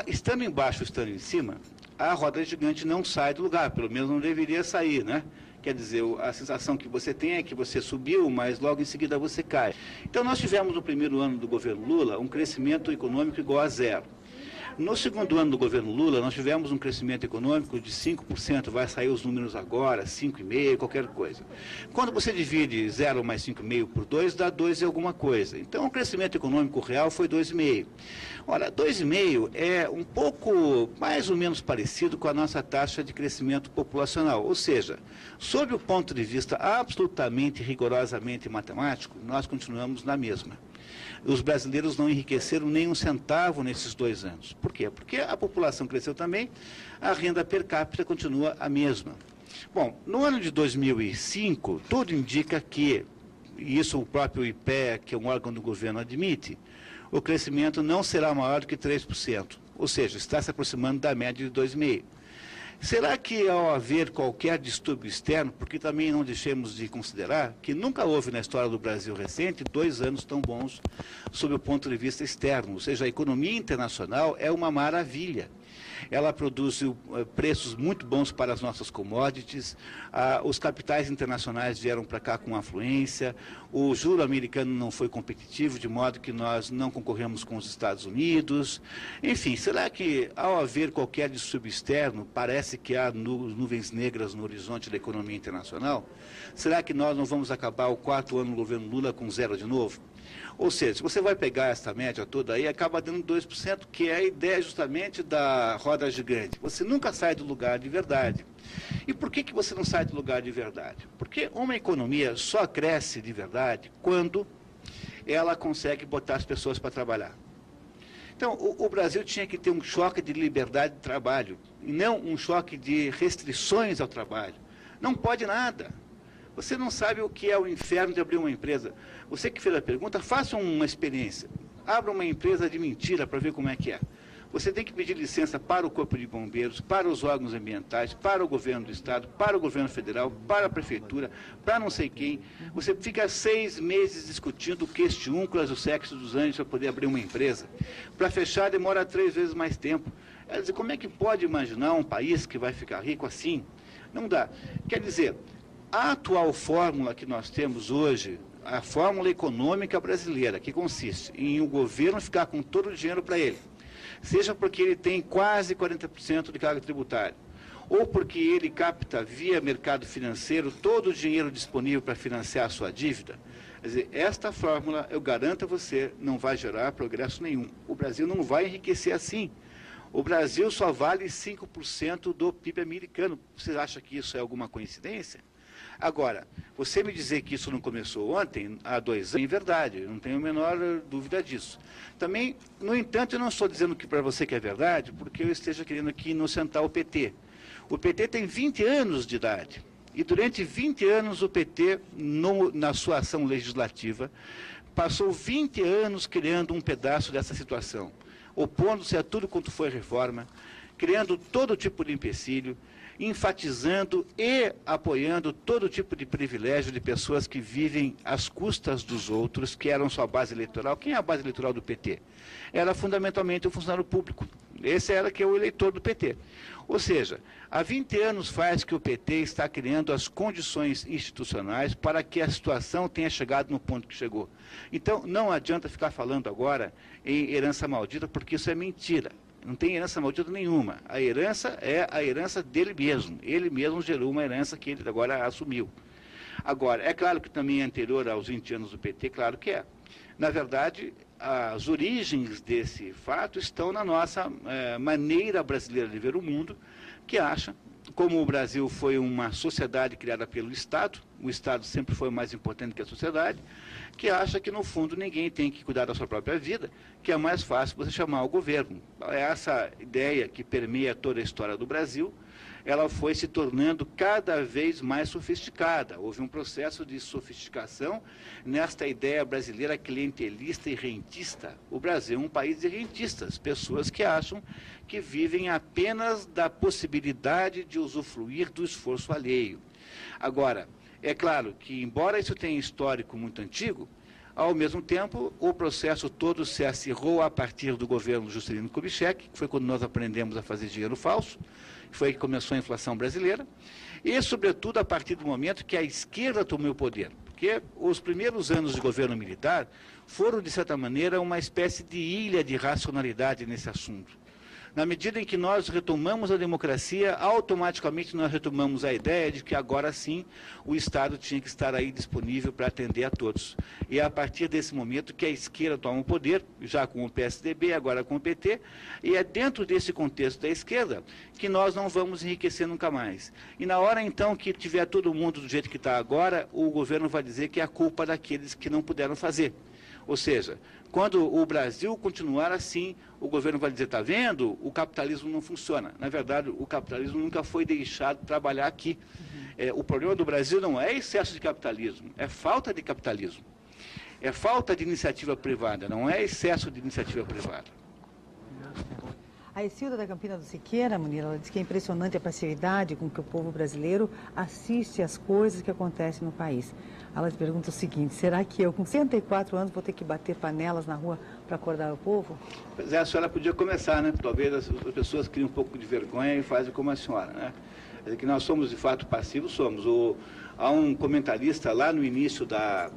Estando embaixo, estando em cima, a roda gigante não sai do lugar, pelo menos não deveria sair, né? Quer dizer, a sensação que você tem é que você subiu, mas logo em seguida você cai. Então, nós tivemos no primeiro ano do governo Lula um crescimento econômico igual a zero. No segundo ano do governo Lula, nós tivemos um crescimento econômico de 5%, vai sair os números agora, 5,5%, qualquer coisa. Quando você divide 0 mais 5,5 por 2, dá 2 e alguma coisa. Então, o crescimento econômico real foi 2,5%. Ora, 2,5% é um pouco mais ou menos parecido com a nossa taxa de crescimento populacional. Ou seja, sob o ponto de vista absolutamente, rigorosamente matemático, nós continuamos na mesma. Os brasileiros não enriqueceram nem um centavo nesses 2 anos. Por quê? Porque a população cresceu também, a renda per capita continua a mesma. Bom, no ano de 2005, tudo indica que, e isso o próprio IPEA, que é um órgão do governo, admite, o crescimento não será maior do que 3%, ou seja, está se aproximando da média de 2,5%. Será que ao haver qualquer distúrbio externo, porque também não deixemos de considerar que nunca houve na história do Brasil recente 2 anos tão bons sob o ponto de vista externo, ou seja, a economia internacional é uma maravilha. ela produz preços muito bons para as nossas commodities, os capitais internacionais vieram para cá com afluência, o juro americano não foi competitivo, de modo que nós não concorremos com os Estados Unidos. Enfim, será que, ao haver qualquer distúrbio externo, parece que há nuvens negras no horizonte da economia internacional? Será que nós não vamos acabar o 4º ano do governo Lula com zero de novo? Ou seja, se você vai pegar essa média toda aí, acaba dando 2%, que é a ideia justamente da roda gigante. Você nunca sai do lugar de verdade. E por que você não sai do lugar de verdade? Porque uma economia só cresce de verdade quando ela consegue botar as pessoas para trabalhar. Então, o Brasil tinha que ter um choque de liberdade de trabalho, e não um choque de restrições ao trabalho. Não pode nada. Você não sabe o que é o inferno de abrir uma empresa. Você que fez a pergunta, faça uma experiência. Abra uma empresa de mentira para ver como é que é. Você tem que pedir licença para o Corpo de Bombeiros, para os órgãos ambientais, para o governo do Estado, para o governo federal, para a prefeitura, para não sei quem. Você fica 6 meses discutindo questiúnculas do sexo dos anjos para poder abrir uma empresa. Para fechar, demora 3 vezes mais tempo. Quer dizer, como é que pode imaginar um país que vai ficar rico assim? Não dá. Quer dizer, a atual fórmula que nós temos hoje, a fórmula econômica brasileira, que consiste em o governo ficar com todo o dinheiro para ele, seja porque ele tem quase 40% de carga tributária, ou porque ele capta via mercado financeiro todo o dinheiro disponível para financiar a sua dívida. Quer dizer, esta fórmula, eu garanto a você, não vai gerar progresso nenhum. O Brasil não vai enriquecer assim. O Brasil só vale 5% do PIB americano. Você acha que isso é alguma coincidência? Agora, você me dizer que isso não começou ontem, há 2 anos, é verdade, não tenho a menor dúvida disso. Também, no entanto, eu não estou dizendo que para você que é verdade, porque eu esteja querendo aqui inocentar o PT. O PT tem 20 anos de idade, e durante 20 anos o PT, na sua ação legislativa, passou 20 anos criando um pedaço dessa situação, opondo-se a tudo quanto foi reforma, criando todo tipo de empecilho, enfatizando e apoiando todo tipo de privilégio de pessoas que vivem às custas dos outros, que eram sua base eleitoral. Quem é a base eleitoral do PT? Era fundamentalmente o funcionário público. Esse era que é o eleitor do PT. Ou seja, há 20 anos faz que o PT está criando as condições institucionais para que a situação tenha chegado no ponto que chegou. Então, não adianta ficar falando agora em herança maldita, porque isso é mentira. Não tem herança maldita nenhuma. A herança é a herança dele mesmo. Ele mesmo gerou uma herança que ele agora assumiu. Agora, é claro que também é anterior aos 20 anos do PT, claro que é. Na verdade, as origens desse fato estão na nossa maneira brasileira de ver o mundo, que acha, como o Brasil foi uma sociedade criada pelo Estado, o Estado sempre foi mais importante que a sociedade, que acha que, no fundo, ninguém tem que cuidar da sua própria vida, que é mais fácil você chamar o governo. Essa ideia que permeia toda a história do Brasil, ela foi se tornando cada vez mais sofisticada. Houve um processo de sofisticação nesta ideia brasileira clientelista e rentista. O Brasil é um país de rentistas, pessoas que acham que vivem apenas da possibilidade de usufruir do esforço alheio. Agora, é claro que, embora isso tenha histórico muito antigo, ao mesmo tempo, o processo todo se acirrou a partir do governo Juscelino Kubitschek, que foi quando nós aprendemos a fazer dinheiro falso, foi aí que começou a inflação brasileira, e, sobretudo, a partir do momento que a esquerda tomou o poder. Porque os primeiros anos de governo militar foram, de certa maneira, uma espécie de ilha de racionalidade nesse assunto. Na medida em que nós retomamos a democracia, automaticamente nós retomamos a ideia de que agora sim o Estado tinha que estar aí disponível para atender a todos. E é a partir desse momento que a esquerda toma o poder, já com o PSDB, agora com o PT, e é dentro desse contexto da esquerda que nós não vamos enriquecer nunca mais. E na hora então que tiver todo mundo do jeito que está agora, o governo vai dizer que é a culpa daqueles que não puderam fazer. Ou seja, quando o Brasil continuar assim, o governo vai dizer, está vendo? O capitalismo não funciona. Na verdade, o capitalismo nunca foi deixado trabalhar aqui. O problema do Brasil não é excesso de capitalismo, é falta de capitalismo. É falta de iniciativa privada, não é excesso de iniciativa privada. A Escilda da Campina do Siqueira, Munir, ela diz que é impressionante a passividade com que o povo brasileiro assiste às coisas que acontecem no país. Ela te pergunta o seguinte: será que eu, com 104 anos, vou ter que bater panelas na rua para acordar o povo? Pois é, a senhora podia começar, né? Talvez as pessoas criem um pouco de vergonha e fazem como a senhora, né? Que nós somos, de fato, passivos, somos. Há um comentarista lá no início da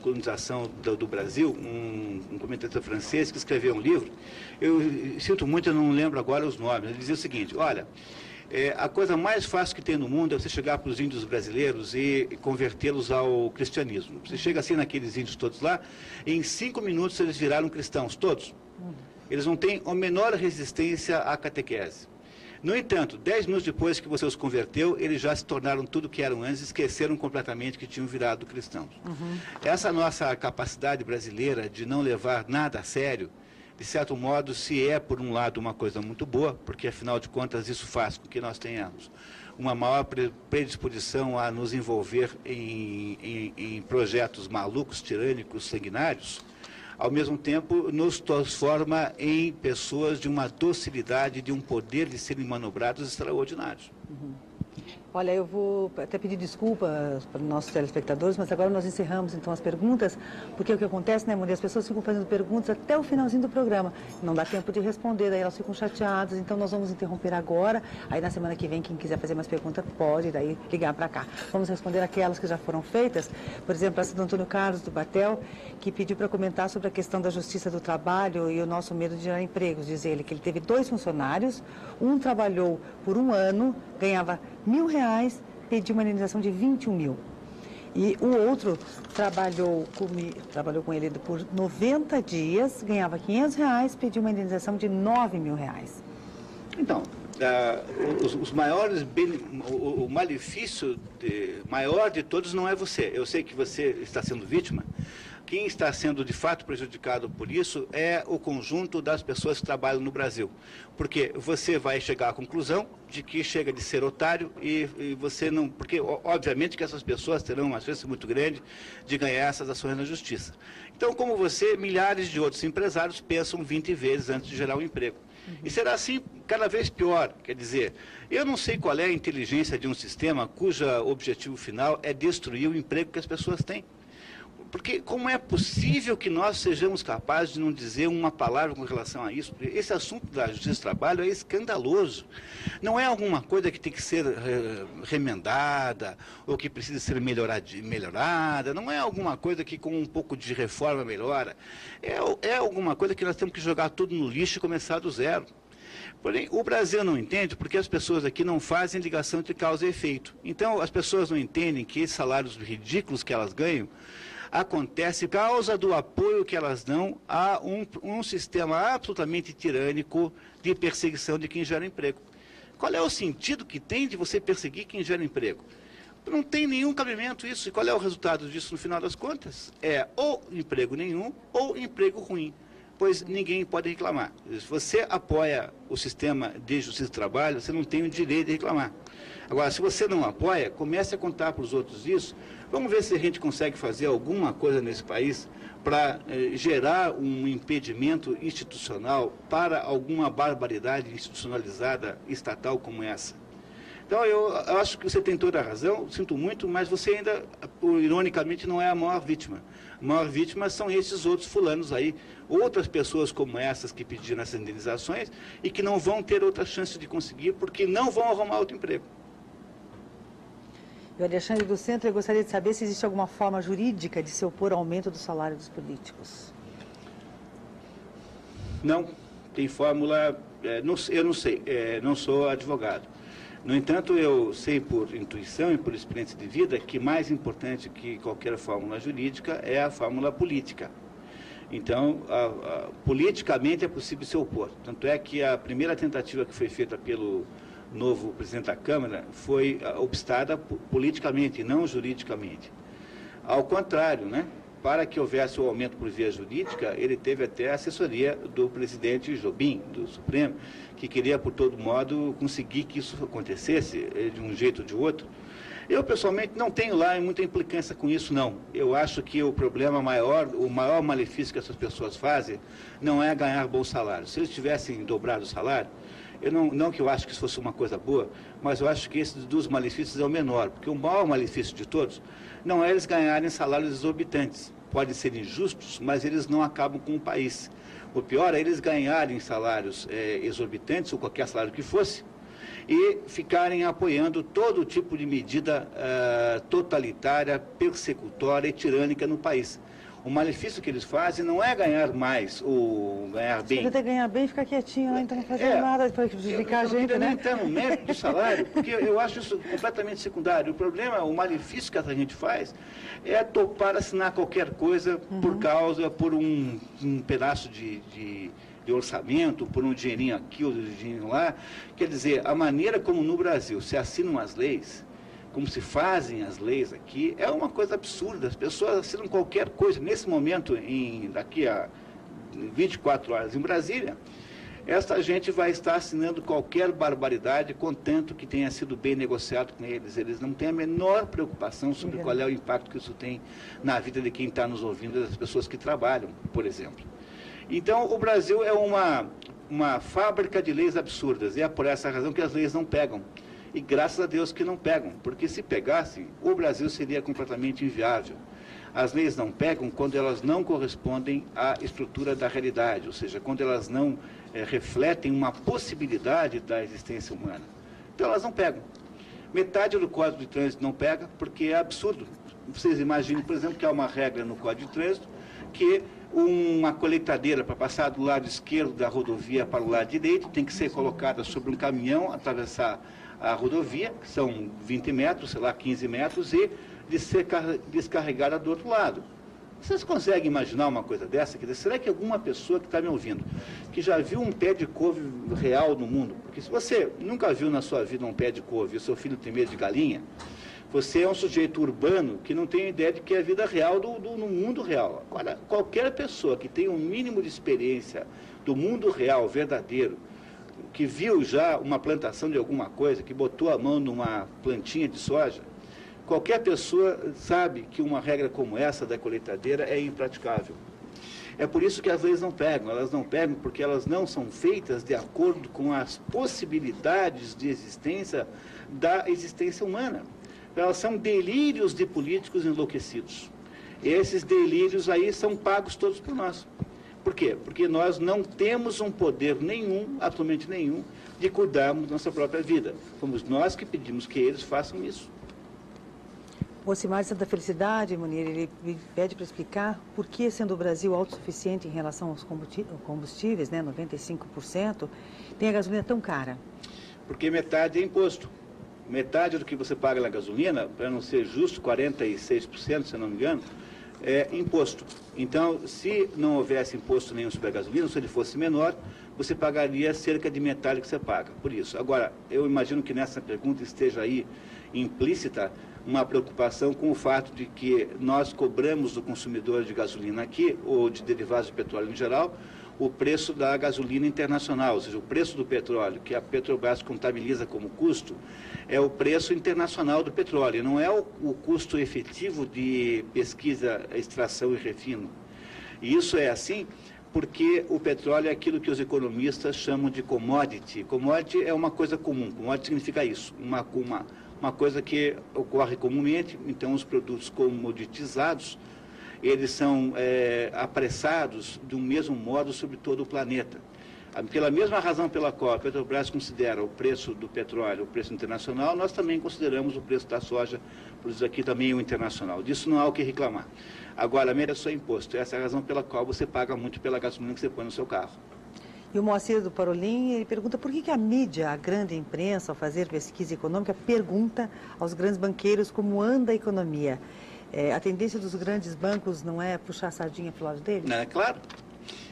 colonização do Brasil, um comentarista francês que escreveu um livro, eu sinto muito, eu não lembro agora os nomes, ele dizia o seguinte: olha, a coisa mais fácil que tem no mundo é você chegar para os índios brasileiros e convertê-los ao cristianismo. Você chega assim naqueles índios todos lá, e em 5 minutos eles viraram cristãos, todos. Eles não têm a menor resistência à catequese. No entanto, 10 minutos depois que você os converteu, eles já se tornaram tudo o que eram antes, esqueceram completamente que tinham virado cristãos. Essa nossa capacidade brasileira de não levar nada a sério, de certo modo, se é, por um lado, uma coisa muito boa, porque, afinal de contas, isso faz com que nós tenhamos uma maior predisposição a nos envolver em projetos malucos, tirânicos, sanguinários, ao mesmo tempo nos transforma em pessoas de uma docilidade, de um poder de serem manobrados extraordinários. Olha, eu vou até pedir desculpas para os nossos telespectadores, mas agora nós encerramos então as perguntas, porque o que acontece, né, Munir, as pessoas ficam fazendo perguntas até o finalzinho do programa, não dá tempo de responder, daí elas ficam chateadas, então nós vamos interromper agora, aí na semana que vem quem quiser fazer mais perguntas pode daí ligar para cá. Vamos responder aquelas que já foram feitas, por exemplo, essa do Antônio Carlos do Batel, que pediu para comentar sobre a questão da justiça do trabalho e o nosso medo de gerar empregos. Diz ele que ele teve 2 funcionários, um trabalhou por 1 ano, ganhava R$1.000, pediu uma indenização de 21 mil. E o outro trabalhou com ele por 90 dias, ganhava R$500, pediu uma indenização de R$9.000. Então, o malefício maior de todos não é você. Eu sei que você está sendo vítima. Quem está sendo de fato prejudicado por isso é o conjunto das pessoas que trabalham no Brasil. Porque você vai chegar à conclusão de que chega de ser otário e você não... Porque, obviamente, que essas pessoas terão uma chance muito grande de ganhar essas ações na justiça. Então, como você, milhares de outros empresários pensam 20 vezes antes de gerar um emprego. E será assim cada vez pior. Quer dizer, eu não sei qual é a inteligência de um sistema cujo objetivo final é destruir o emprego que as pessoas têm. Porque como é possível que nós sejamos capazes de não dizer uma palavra com relação a isso? Esse assunto da justiça do trabalho é escandaloso. Não é alguma coisa que tem que ser remendada ou que precisa ser melhorada. Não é alguma coisa que com um pouco de reforma melhora. É alguma coisa que nós temos que jogar tudo no lixo e começar do zero. Porém, o Brasil não entende porque as pessoas aqui não fazem ligação entre causa e efeito. Então, as pessoas não entendem que esses salários ridículos que elas ganham acontece por causa do apoio que elas dão a um sistema absolutamente tirânico de perseguição de quem gera emprego. Qual é o sentido que tem de você perseguir quem gera emprego? Não tem nenhum cabimento isso. E qual é o resultado disso no final das contas? É ou emprego nenhum ou emprego ruim, pois ninguém pode reclamar. Se você apoia o sistema de justiça do trabalho, você não tem o direito de reclamar. Agora, se você não apoia, comece a contar para os outros isso. Vamos ver se a gente consegue fazer alguma coisa nesse país para gerar um impedimento institucional para alguma barbaridade institucionalizada estatal como essa. Então, eu acho que você tem toda a razão, sinto muito, mas você ainda, ironicamente, não é a maior vítima. A maior vítima são esses outros fulanos aí, outras pessoas como essas que pediram essas indenizações e que não vão ter outra chance de conseguir porque não vão arrumar outro emprego. E o Alexandre do Centro, eu gostaria de saber se existe alguma forma jurídica de se opor ao aumento do salário dos políticos. Não, tem fórmula, eu não sei, não sou advogado. No entanto, eu sei por intuição e por experiência de vida que mais importante que qualquer fórmula jurídica é a fórmula política. Então, politicamente é possível se opor. Tanto é que a primeira tentativa que foi feita pelo novo presidente da Câmara foi obstada politicamente, não juridicamente. Ao contrário, né? Para que houvesse o aumento por via jurídica, ele teve até a assessoria do presidente Jobim, do Supremo, que queria, por todo modo, conseguir que isso acontecesse de um jeito ou de outro. Eu, pessoalmente, não tenho lá muita implicância com isso, não. Eu acho que o problema maior, o maior malefício que essas pessoas fazem, não é ganhar bons salários. Se eles tivessem dobrado o salário, não que eu acho que isso fosse uma coisa boa, mas eu acho que esse dos malefícios é o menor, porque o maior malefício de todos não é eles ganharem salários exorbitantes. Podem ser injustos, mas eles não acabam com o país. O pior é eles ganharem salários exorbitantes, ou qualquer salário que fosse, e ficarem apoiando todo tipo de medida totalitária, persecutória e tirânica no país. O malefício que eles fazem não é ganhar mais ou ganhar bem. Se ele ganhar bem, fica quietinho lá, então não fazendo nada para prejudicar a gente, né? Eu não queria nem entrar no mérito do salário, porque eu acho isso completamente secundário. O problema, o malefício que a gente faz é topar assinar qualquer coisa por um pedaço de orçamento, por um dinheirinho aqui ou um dinheirinho lá. Quer dizer, a maneira como no Brasil se assinam as leis, como se fazem as leis aqui, é uma coisa absurda. As pessoas assinam qualquer coisa. Nesse momento, daqui a 24 horas em Brasília, essa gente vai estar assinando qualquer barbaridade, contanto que tenha sido bem negociado com eles. Eles não têm a menor preocupação sobre qual é o impacto que isso tem na vida de quem está nos ouvindo, das pessoas que trabalham, por exemplo. Então, o Brasil é uma fábrica de leis absurdas, e é por essa razão que as leis não pegam. E graças a Deus que não pegam, porque se pegassem, o Brasil seria completamente inviável. As leis não pegam quando elas não correspondem à estrutura da realidade, ou seja, quando elas não refletem uma possibilidade da existência humana. Então elas não pegam. Metade do Código de Trânsito não pega, porque é absurdo. Vocês imaginem, por exemplo, que há uma regra no Código de Trânsito que uma colheitadeira para passar do lado esquerdo da rodovia para o lado direito tem que ser colocada sobre um caminhão, atravessar a rodovia, que são 20 metros, sei lá, 15 metros, e de ser descarregada do outro lado. Vocês conseguem imaginar uma coisa dessa? Quer dizer, será que alguma pessoa que está me ouvindo, que já viu um pé de couve real no mundo, porque se você nunca viu na sua vida um pé de couve e o seu filho tem medo de galinha, você é um sujeito urbano que não tem ideia de que é a vida real no mundo real. Agora, qualquer pessoa que tenha um mínimo de experiência do mundo real, verdadeiro, que viu já uma plantação de alguma coisa, que botou a mão numa plantinha de soja, qualquer pessoa sabe que uma regra como essa da colheitadeira é impraticável. É por isso que as leis não pegam. Elas não pegam porque elas não são feitas de acordo com as possibilidades de existência da existência humana. Elas são delírios de políticos enlouquecidos. Esses delírios aí são pagos todos por nós. Por quê? Porque nós não temos um poder nenhum, absolutamente nenhum, de cuidarmos da nossa própria vida. Fomos nós que pedimos que eles façam isso. O Ocimar de Santa Felicidade, Munir, ele me pede para explicar por que, sendo o Brasil autossuficiente em relação aos combustíveis, né, 95%, tem a gasolina tão cara? Porque metade é imposto. Metade do que você paga na gasolina, para não ser justo, 46%, se eu não me engano, é imposto. Então, se não houvesse imposto nenhum sobre a gasolina, se ele fosse menor, você pagaria cerca de metade do que você paga. Por isso. Agora, eu imagino que nessa pergunta esteja aí implícita uma preocupação com o fato de que nós cobramos do consumidor de gasolina aqui, ou de derivados de petróleo em geral, o preço da gasolina internacional, ou seja, o preço do petróleo, que a Petrobras contabiliza como custo, é o preço internacional do petróleo, não é o custo efetivo de pesquisa, extração e refino. E isso é assim porque o petróleo é aquilo que os economistas chamam de commodity. Commodity é uma coisa comum, commodity significa isso, uma coisa que ocorre comumente. Então os produtos comoditizados, eles são apressados de um mesmo modo sobre todo o planeta. Pela mesma razão pela qual a Petrobras considera o preço do petróleo o preço internacional, nós também consideramos o preço da soja, por isso aqui também o internacional. Disso não há o que reclamar. Agora, a mereção é imposto. Essa é a razão pela qual você paga muito pela gasolina que você põe no seu carro. E o Moacir do Parolim, ele pergunta por que a mídia, a grande imprensa, ao fazer pesquisa econômica, pergunta aos grandes banqueiros como anda a economia. A tendência dos grandes bancos não é puxar a sardinha para o lado deles? É claro.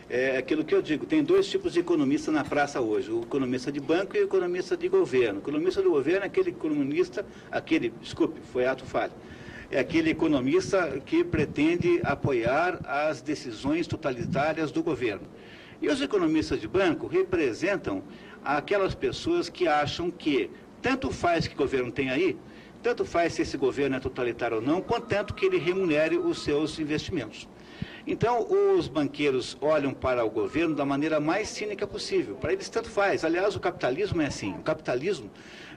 É aquilo que eu digo, tem dois tipos de economista na praça hoje, o economista de banco e o economista de governo. O economista do governo é aquele economista, foi ato falho, é aquele economista que pretende apoiar as decisões totalitárias do governo. E os economistas de banco representam aquelas pessoas que acham que tanto faz que o governo tem aí, tanto faz se esse governo é totalitário ou não, contanto que ele remunere os seus investimentos. Então, os banqueiros olham para o governo da maneira mais cínica possível. Para eles, tanto faz. Aliás, o capitalismo é assim. O capitalismo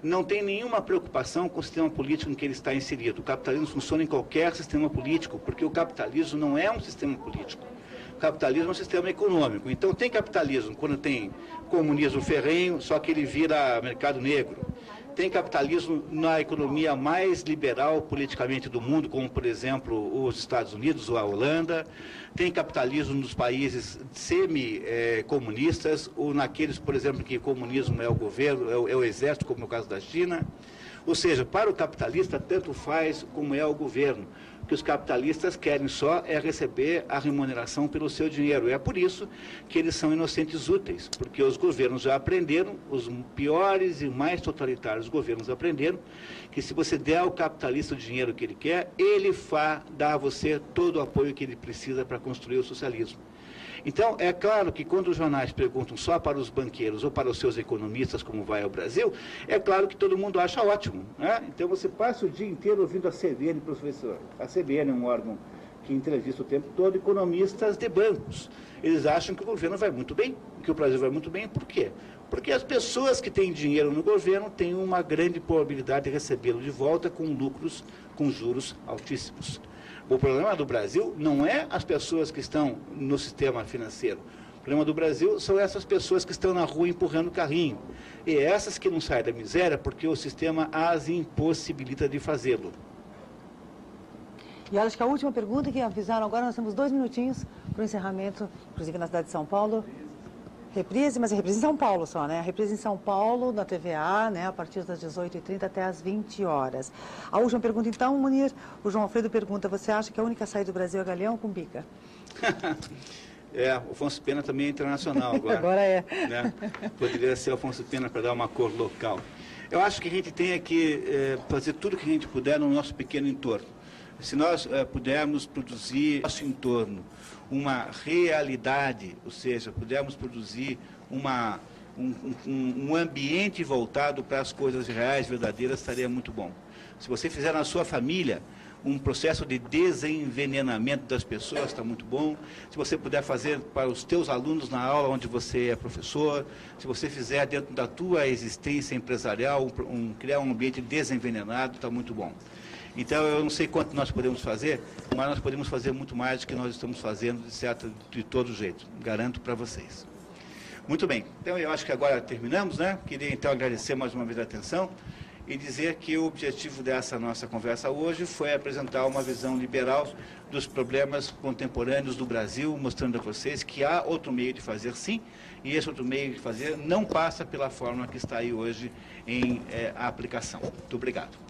não tem nenhuma preocupação com o sistema político em que ele está inserido. O capitalismo funciona em qualquer sistema político, porque o capitalismo não é um sistema político. O capitalismo é um sistema econômico. Então, tem capitalismo quando tem comunismo ferrenho, só que ele vira mercado negro. Tem capitalismo na economia mais liberal politicamente do mundo, como, por exemplo, os Estados Unidos ou a Holanda. Tem capitalismo nos países semi-comunistas, ou naqueles, por exemplo, que o comunismo é o governo, é o exército, como no caso da China. Ou seja, para o capitalista, tanto faz como é o governo. O que os capitalistas querem só é receber a remuneração pelo seu dinheiro. E é por isso que eles são inocentes úteis, porque os governos já aprenderam, os piores e mais totalitários governos aprenderam, que se você der ao capitalista o dinheiro que ele quer, ele dá a você todo o apoio que ele precisa para construir o socialismo. Então, é claro que quando os jornais perguntam só para os banqueiros ou para os seus economistas como vai ao Brasil, é claro que todo mundo acha ótimo, né? Então, você passa o dia inteiro ouvindo a CBN, professor. A CBN é um órgão que entrevista o tempo todo economistas de bancos. Eles acham que o governo vai muito bem, que o Brasil vai muito bem. Por quê? Porque as pessoas que têm dinheiro no governo têm uma grande probabilidade de recebê-lo de volta com lucros, com juros altíssimos. O problema do Brasil não é as pessoas que estão no sistema financeiro. O problema do Brasil são essas pessoas que estão na rua empurrando o carrinho. E essas que não saem da miséria porque o sistema as impossibilita de fazê-lo. E acho que a última pergunta que avisaram agora, nós temos 2 minutinhos para o encerramento, inclusive na cidade de São Paulo. Reprise, mas é reprise em São Paulo só, né? A reprise em São Paulo, na TVA, né? A partir das 18h30 até às 20 horas. A última pergunta, então, Munir, o João Alfredo pergunta, você acha que a única saída do Brasil é Galeão ou Cumbica? O Afonso Pena também é internacional agora. Agora é. Né? Poderia ser o Afonso Pena para dar uma cor local. Eu acho que a gente tem que fazer tudo o que a gente puder no nosso pequeno entorno. Se nós pudermos produzir no nosso entorno uma realidade, ou seja, pudermos produzir um ambiente voltado para as coisas reais, verdadeiras, estaria muito bom. Se você fizer na sua família um processo de desenvenenamento das pessoas, está muito bom. Se você puder fazer para os teus alunos na aula onde você é professor, se você fizer dentro da tua existência empresarial, criar um ambiente desenvenenado, está muito bom. Então, eu não sei quanto nós podemos fazer, mas nós podemos fazer muito mais do que nós estamos fazendo, de todo jeito. Garanto para vocês. Muito bem. Então, eu acho que agora terminamos, né? Queria, então, agradecer mais uma vez a atenção e dizer que o objetivo dessa nossa conversa hoje foi apresentar uma visão liberal dos problemas contemporâneos do Brasil, mostrando a vocês que há outro meio de fazer, sim, e esse outro meio de fazer não passa pela forma que está aí hoje em aplicação. Muito obrigado.